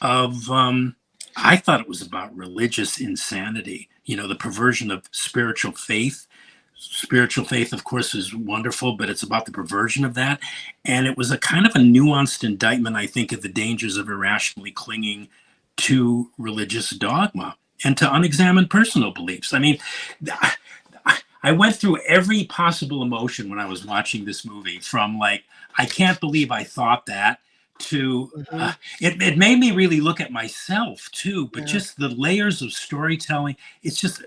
of, I thought it was about religious insanity, you know, the perversion of spiritual faith. Spiritual faith, of course, is wonderful, but it's about the perversion of that. And it was a kind of a nuanced indictment, I think, of the dangers of irrationally clinging to religious dogma and to unexamined personal beliefs. I mean, I went through every possible emotion when I was watching this movie, from like, I can't believe I thought that, to it made me really look at myself too, but just the layers of storytelling. It's just,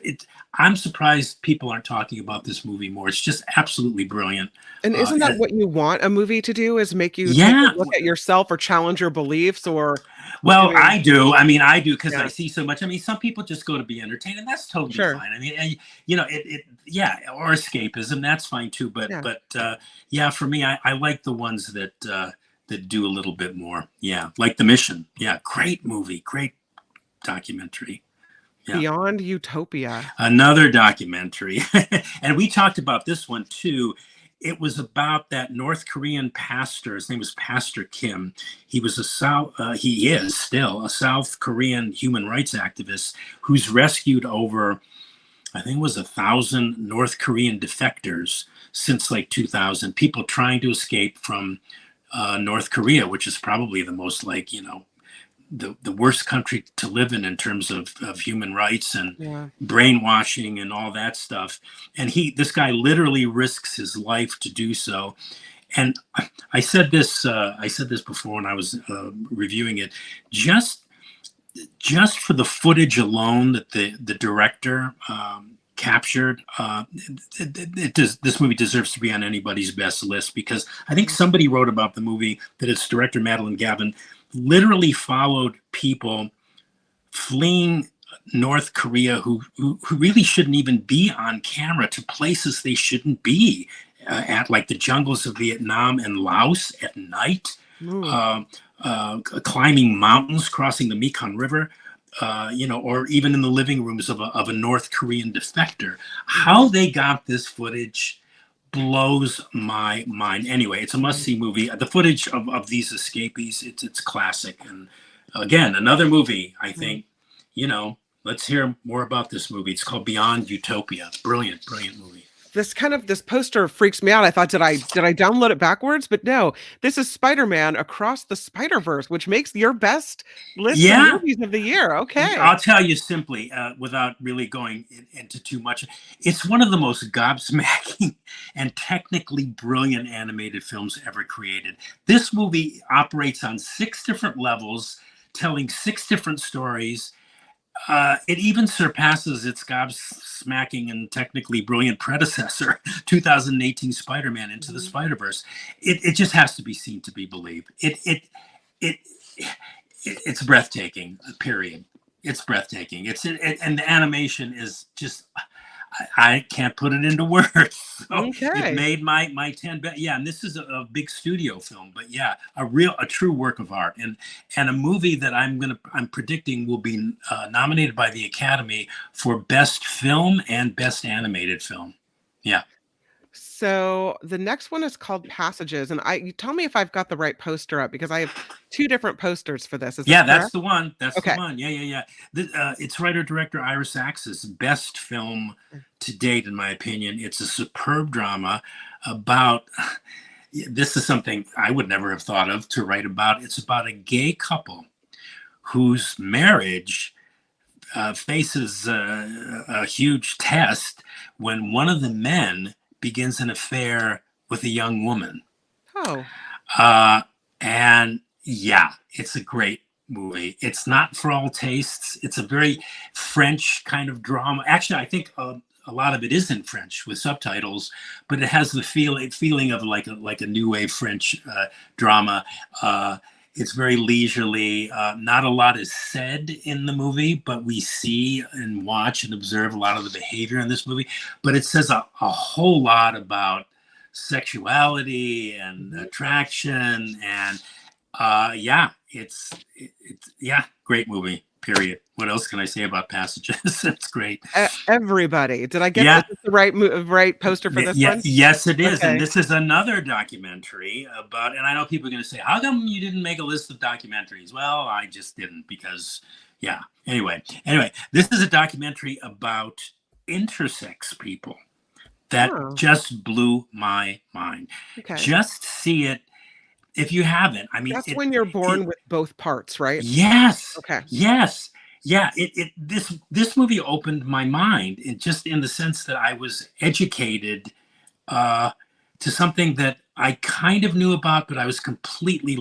I'm surprised people aren't talking about this movie more. It's just absolutely brilliant. And isn't that what you want a movie to do, is make you take a look at yourself or challenge your beliefs? Or well, I do. I mean, I do, because I see so much. I mean, some people just go to be entertained, and that's totally fine. I mean, you know, or escapism, that's fine too. But yeah, for me, I like the ones that do a little bit more. Yeah, like The Mission. Yeah, great movie, great documentary. Yeah. Beyond Utopia. Another documentary. And we talked about this one too. It was about that North Korean pastor. His name was Pastor Kim. He was he is still a South Korean human rights activist who's rescued over, I think it was 1,000 North Korean defectors since like 2000, people trying to escape from North Korea, which is probably the most, like, you know, the worst country to live in terms of human rights and brainwashing and all that stuff. And this guy literally risks his life to do so. And I said this before when I was reviewing it, just for the footage alone that the director captured, this movie deserves to be on anybody's best list, because I think somebody wrote about the movie that its director, Madeline Gavin, literally followed people fleeing North Korea who really shouldn't even be on camera, to places they shouldn't be at, like the jungles of Vietnam and Laos at night, climbing mountains, crossing the Mekong River, you know, or even in the living rooms of a North Korean defector. How they got this footage blows my mind. Anyway, it's a must-see movie. The footage of these escapees, it's classic. And again, another movie, I think, you know, let's hear more about this movie. It's called Beyond Utopia. Brilliant, brilliant movie. This poster freaks me out. I thought, did I download it backwards? But no, this is Spider-Man Across the Spider-Verse, which makes your best list of movies of the year. Okay. I'll tell you simply, without really going into too much, it's one of the most gobsmacking and technically brilliant animated films ever created. This movie operates on 6 different levels, telling 6 different stories. It even surpasses its gobsmacking and technically brilliant predecessor, 2018 Spider-Man Into the Spider-Verse. It just has to be seen to be believed. It's breathtaking. Period. It's breathtaking. And the animation is just, I can't put it into words. So it made my 10 best. Yeah, and this is a big studio film, but yeah, a true work of art, and a movie that I'm predicting will be nominated by the Academy for Best Film and Best Animated Film. Yeah. So the next one is called Passages, and you tell me if I've got the right poster up because I have two different posters for this. Is this Yeah, that's correct? the one. That's the Okay. one. Yeah, yeah, yeah. It's writer-director Ira Sachs's best film to date, in my opinion. It's a superb drama about. This is something I would never have thought of to write about. It's about a gay couple whose marriage faces a huge test when one of the men begins an affair with a young woman. Oh, And yeah, it's a great movie. It's not for all tastes. It's a very French kind of drama. Actually, I think a lot of it is in French with subtitles, but it has the feeling of like a new wave French drama. It's very leisurely. Not a lot is said in the movie, but we see and watch and observe a lot of the behavior in this movie. But it says a whole lot about sexuality and attraction, and yeah, it's great movie. Period. What else can I say about Passages? That's great. Everybody. Did I get Yeah. the right poster for this one? Yes, it is. Okay. And this is another documentary about, and I know people are going to say, how come you didn't make a list of documentaries? Well, I just didn't because, yeah. Anyway, this is a documentary about intersex people that Oh. just blew my mind. Okay. Just see it if you haven't. I mean, That's when you're born with both parts, right? Yes. Okay. Yes. Yeah. This movie opened my mind, just in the sense that I was educated to something that I kind of knew about, but I was completely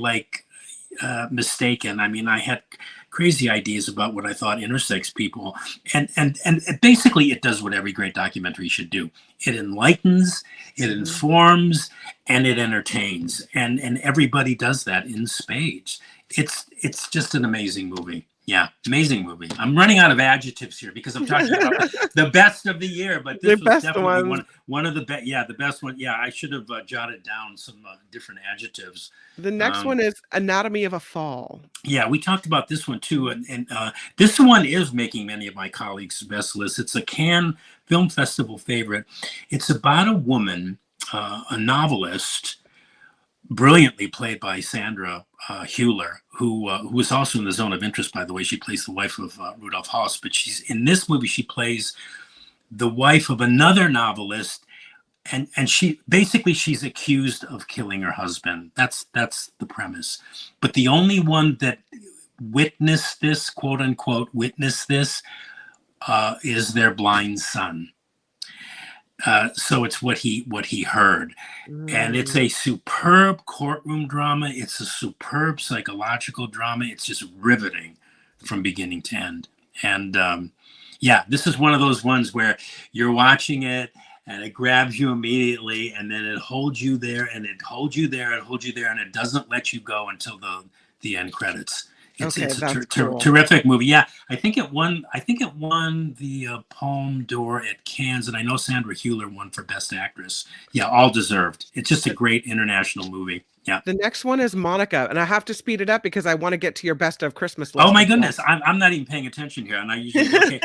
mistaken. I mean, I had crazy ideas about what I thought intersex people, and basically it does what every great documentary should do. It enlightens, it informs, and it entertains, and everybody does that in spades. It's just an amazing movie. Yeah, amazing movie. I'm running out of adjectives here because I'm talking about the best of the year, but this was definitely one of the best. Yeah, the best one. Yeah, I should have jotted down some different adjectives. The next one is Anatomy of a Fall. Yeah, we talked about this one too, and this one is making many of my colleagues' best lists. It's a Cannes Film Festival favorite. It's about a woman, a novelist, brilliantly played by Sandra Hüller, who is also in the zone of interest, by the way. She plays the wife of Rudolf Haas, but she's in this movie. She plays the wife of another novelist, and she's accused of killing her husband. That's the premise. But the only one that witnessed this, quote unquote, is their blind son. So it's what he heard. And it's a superb courtroom drama. It's a superb psychological drama. It's just riveting from beginning to end. And yeah, this is one of those ones where you're watching it and it grabs you immediately, and then it holds you there, and it holds you there, and it doesn't let you go until the end credits. It's a terrific movie. Yeah, I think it won the Palme d'Or at Cannes, and I know Sandra Hüller won for Best Actress. Yeah, all deserved. It's just a great international movie. Yeah. The next one is Monica, and I have to speed it up because I want to get to your best of Christmas list. Oh my goodness, I'm not even paying attention here, and I usually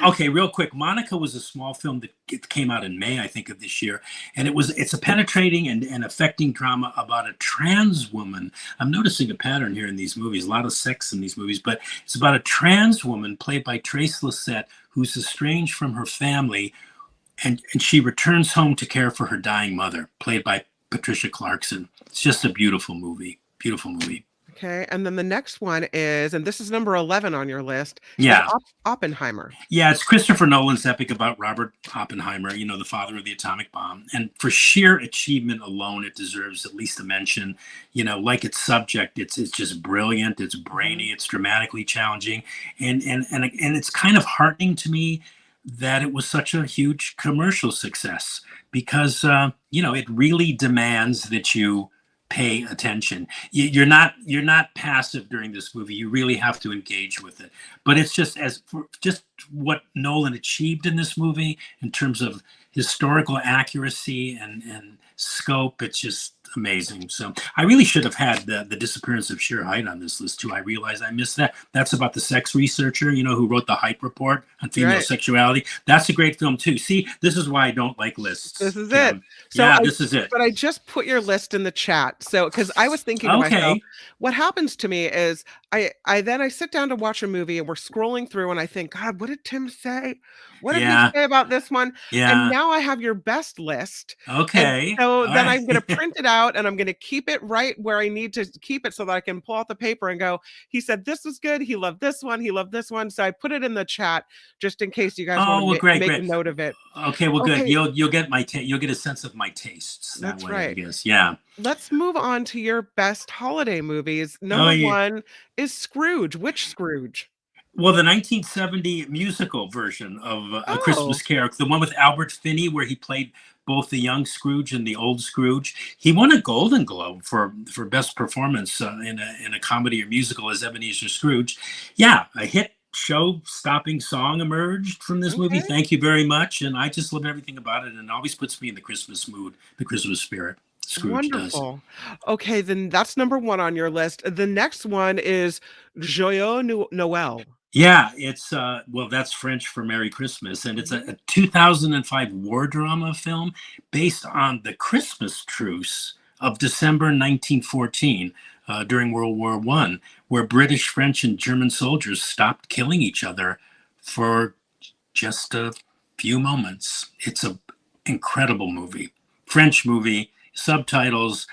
okay. Real quick, Monica was a small film that came out in May, I think, of this year, and it's a penetrating and affecting drama about a trans woman. I'm noticing a pattern here in these movies, a lot of sex in these movies, but it's about a trans woman played by Trace Lysette, who's estranged from her family, and she returns home to care for her dying mother, played by Patricia Clarkson. It's just a beautiful movie. Beautiful movie. Okay, and then the next one is, and this is number 11 on your list. Yeah, Oppenheimer. Yeah, it's Christopher Nolan's epic about Robert Oppenheimer, the father of the atomic bomb. And for sheer achievement alone, it deserves at least a mention. Like its subject, it's just brilliant. It's brainy. It's dramatically challenging, and it's kind of heartening to me that it was such a huge commercial success, because it really demands that you pay attention. You're not passive during this movie. You really have to engage with it. But it's just what Nolan achieved in this movie in terms of historical accuracy and scope. It's just amazing. So I really should have had the disappearance of Sheer Height on this list too. I realize I missed that. That's about the sex researcher, who wrote the Hype Report on female Right. sexuality. That's a great film too. See, this is why I don't like lists. This is it. Kim. So Yeah, this is it. but I just put your list in the chat. So, because I was thinking to myself, Okay. what happens to me is I sit down to watch a movie and we're scrolling through and I think, God, what did Tim say? What did he Yeah. say about this one? And Yeah. now I have your best list. And Okay. so All then right. I'm going to print it out and I'm going to keep it right where I need to keep it so that I can pull out the paper and go, he said this was good. He loved this one. He loved this one. So I put it in the chat just in case you guys want Oh, well, to great, make a great. note of it. Okay, well, good. Okay. You'll get you'll get a sense of my tastes that That's way, right. I guess. Yeah. Let's move on to your best holiday movies. Oh, Number yeah. one is Scrooge. Which Scrooge? Well, the 1970 musical version of A Christmas Oh, Carol, the one with Albert Finney, where he played both the young Scrooge and the old Scrooge. He won a Golden Globe for best performance in a comedy or musical as Ebenezer Scrooge. Yeah, a hit show-stopping song emerged from this movie. okay. Thank you very much, and I just love everything about it, and it always puts me in the Christmas mood, the Christmas spirit. Scrooge does. Wonderful. Okay, then that's number one on your list. The next one is Joyeux Noël. Yeah, it's well, that's French for Merry Christmas, and it's a 2005 war drama film based on the Christmas truce of December 1914 during World War I, where British, French, and German soldiers stopped killing each other for just a few moments. It's an incredible movie, French movie, subtitles,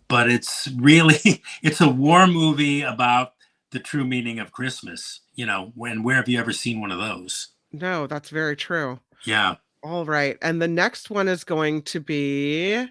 but it's really it's a war movie about the true meaning of Christmas. Where have you ever seen one of those? No, that's very true. Yeah. All right. And the next one is going to be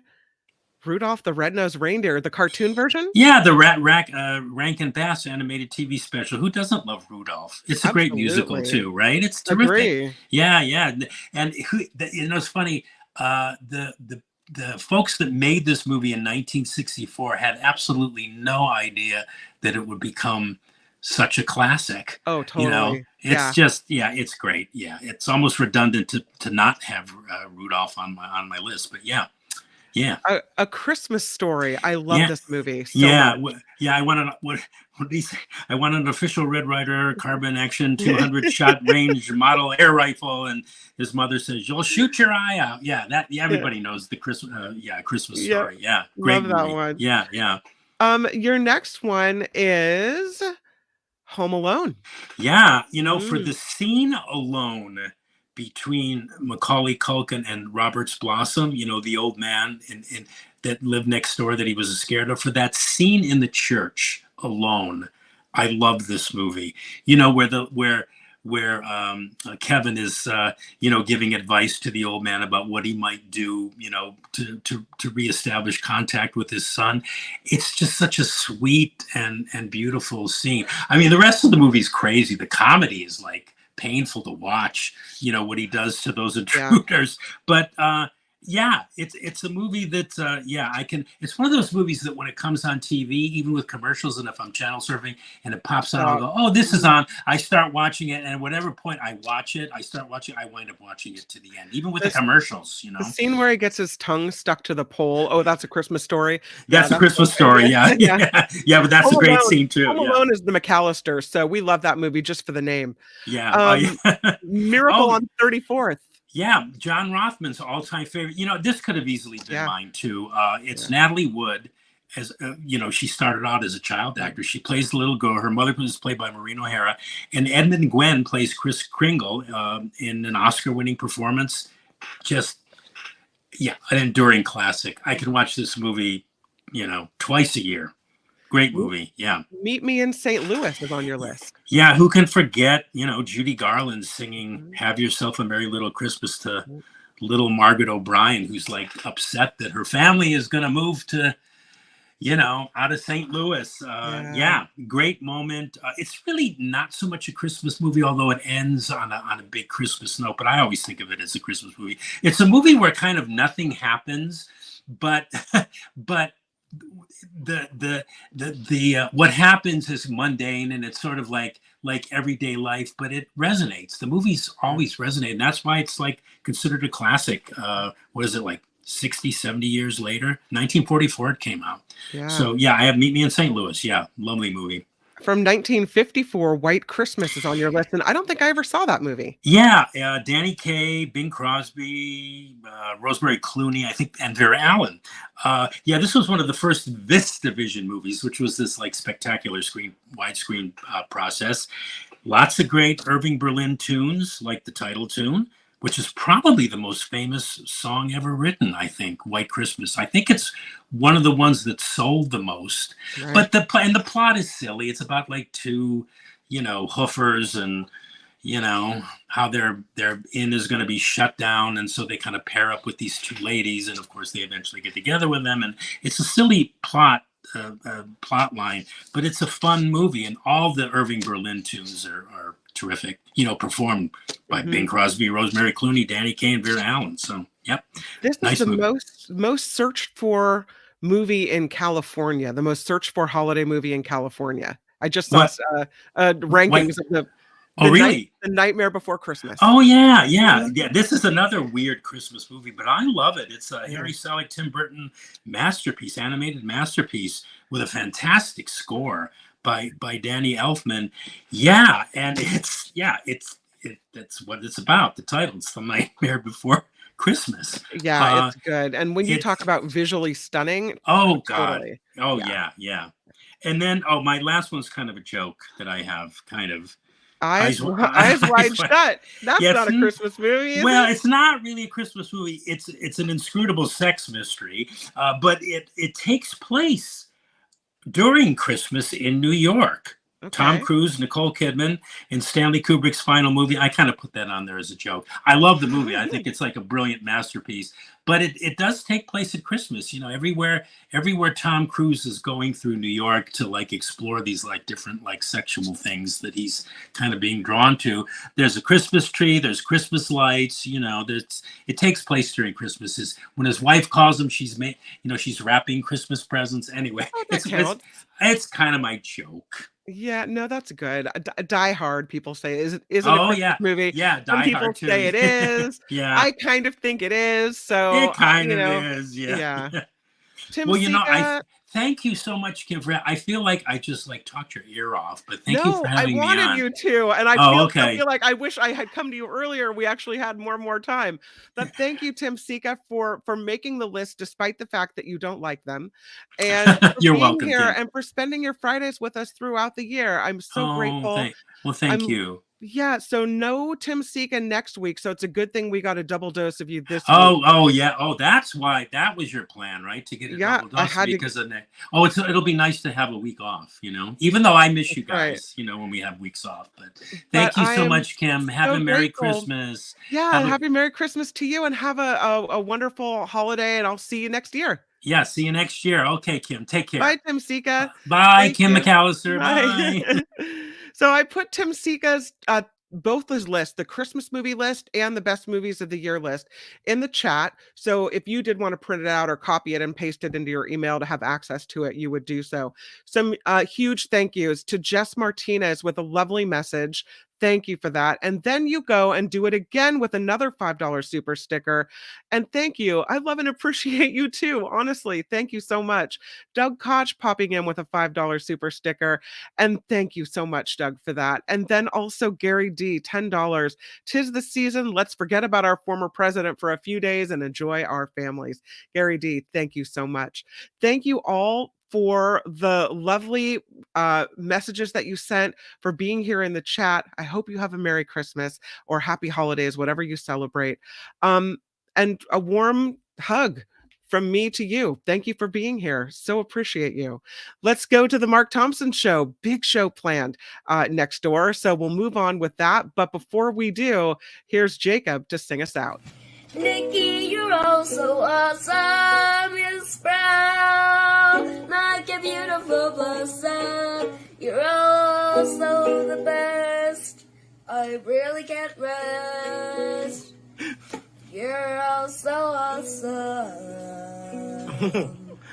Rudolph the Red-Nosed Reindeer, the cartoon version? Yeah, the Rankin Bass animated TV special. Who doesn't love Rudolph? It's a great musical Absolutely. too, right? It's terrific. Agree. Yeah, yeah. And it's funny. The folks that made this movie in 1964 had absolutely no idea that it would become such a classic. Oh, totally. It's Yeah. just, yeah, it's great. Yeah, it's almost redundant to not have Rudolph on my list, but yeah. A Christmas Story. I love Yeah. this movie so Yeah, much. I want what did he say? I want an official Red Ryder carbine action 200 shot range model air rifle, and his mother says, "You'll shoot your eye out." Yeah, everybody knows the Christmas Yeah. Story. Yeah, great Love that movie. one. Yeah. Your next one is Home Alone. Yeah, for Mm. the scene alone between Macaulay Culkin and Roberts Blossom, the old man that lived next door that he was scared of, for that scene in the church alone, I love this movie. Where Kevin is giving advice to the old man about what he might do, to reestablish contact with his son. It's just such a sweet and beautiful scene. I mean, the rest of the movie is crazy. The comedy is like painful to watch, what he does to those intruders. But yeah, it's a movie that it's one of those movies that when it comes on TV, even with commercials, and if I'm channel surfing and it pops on, I'll go, oh, this is on. I start watching it, and at whatever point I watch it, I wind up watching it to the end, even with the commercials. The scene where he gets his tongue stuck to the pole. Oh, that's A Christmas Story. That's A Christmas Story. Yeah. But that's Home a great Alone- scene too. Home Alone is the McAllisters, so we love that movie just for the name. Yeah. Miracle on 34th. Yeah, John Rothman's all-time favorite. This could have easily been mine too. It's Natalie Wood. As she started out as a child actor. She plays the little girl. Her mother was played by Maureen O'Hara, and Edmund Gwenn plays Kris Kringle in an Oscar-winning performance. Just, an enduring classic. I can watch this movie, twice a year. Great movie. Yeah. Meet Me in St. Louis is on your list. Yeah, who can forget, Judy Garland singing Have Yourself a Merry Little Christmas to little Margaret O'Brien, who's like upset that her family is going to move to, out of St. Louis. Great moment. It's really not so much a Christmas movie, although it ends on a big Christmas note, but I always think of it as a Christmas movie. It's a movie where kind of nothing happens, but the what happens is mundane, and it's sort of like everyday life, but it resonates. The movie's always resonated, and that's why it's like considered a classic. What is it, like 60, 70 years later. 1944 it came out. Yeah. So yeah, I have Meet Me in St. Louis. Yeah, lovely movie. From 1954, White Christmas is on your list, and I don't think I ever saw that movie. Yeah, Danny Kaye, Bing Crosby, Rosemary Clooney, I think, and Vera Allen. Yeah, this was one of the first This Division movies, which was this like spectacular widescreen process. Lots of great Irving Berlin tunes, like the title tune, which is probably the most famous song ever written, I think, White Christmas. I think it's one of the ones that sold the most. Right. But the plot is silly. It's about like two, hoofers and, how their inn is going to be shut down. And so they kind of pair up with these two ladies. And of course, they eventually get together with them. And it's a silly plot line, but it's a fun movie. And all the Irving Berlin tunes are terrific, performed by Bing Crosby, Rosemary Clooney, Danny Kaye, and Vera Allen. So, yep. This nice is the movie. most searched for movie in California, the most searched for holiday movie in California. I just saw rankings of the really? The Nightmare Before Christmas. Oh, yeah. This is another weird Christmas movie, but I love it. It's a Harry Selick, Tim Burton masterpiece, animated masterpiece with a fantastic score by Danny Elfman. Yeah, and that's what it's about. The title, it's The Nightmare Before Christmas. Yeah, it's good. And when you talk about visually stunning, oh God, totally. Oh yeah. And then my last one's kind of a joke that I have, kind of. Eyes Wide Shut. That's not a Christmas movie, is well, it? It's not really a Christmas movie. It's an inscrutable sex mystery, but it takes place during Christmas in New York. Okay. Tom Cruise, Nicole Kidman, in Stanley Kubrick's final movie. I kind of put that on there as a joke. I love the movie. I think it's like a brilliant masterpiece. But it does take place at Christmas. Everywhere Tom Cruise is going through New York to like explore these like different like sexual things that he's kind of being drawn to. There's a Christmas tree. There's Christmas lights. It takes place during Christmas. Is when his wife calls him, she's wrapping Christmas presents. Anyway, it's kind of my joke. Yeah, no, that's good. Die Hard, people say, isn't a Christmas movie. Yeah, Some Die people Hard too. say it is. Yeah, I kind of think it is. So it kind of is. Yeah. Tim well, Sika, thank you so much, Kim. I feel like I just like talked your ear off, but thank you for having me on. I wanted you to, and I feel like I wish I had come to you earlier. We actually had more time. But thank you, Tim Sika, for making the list despite the fact that you don't like them, and for you're being welcome here Tim. and for spending your Fridays with us throughout the year. I'm so grateful. Thank you. Yeah, so no Tim Sika next week. So it's a good thing we got a double dose of you this week. Oh yeah. Oh, that's why that was your plan, right? To get a double dose because of that. Oh, it'll be nice to have a week off, even though I miss you guys, when we have weeks off. But thank you so much, Kim. Have a Merry Christmas. Yeah, happy Merry Christmas to you, and have a wonderful holiday, and I'll see you next year. Yeah, see you next year. Okay, Kim, take care. Bye, Tim Sika. Bye, Kim McAllister. Bye. So I put Tim Sika's both his list, the Christmas movie list and the best movies of the year list, in the chat. So if you did want to print it out or copy it and paste it into your email to have access to it, you would do so. Some huge thank yous to Jess Martinez with a lovely message. Thank you for that. And then you go and do it again with another $5 super sticker. And thank you. I love and appreciate you too. Honestly, thank you so much. Doug Koch popping in with a $5 super sticker. And thank you so much, Doug, for that. And then also Gary D, $10. 'Tis the season. Let's forget about our former president for a few days and enjoy our families. Gary D, thank you so much. Thank you all for the lovely messages that you sent, for being here in the chat. I hope you have a Merry Christmas or Happy Holidays, whatever you celebrate. And a warm hug from me to you. Thank you for being here. So appreciate you. Let's go to the Mark Thompson Show. Big show planned next door. So we'll move on with that. But before we do, here's Jacob to sing us out. Nikki, you're all so awesome. You're sprout like a beautiful blossom. You're all so the best. I really can't rest. You're all so awesome.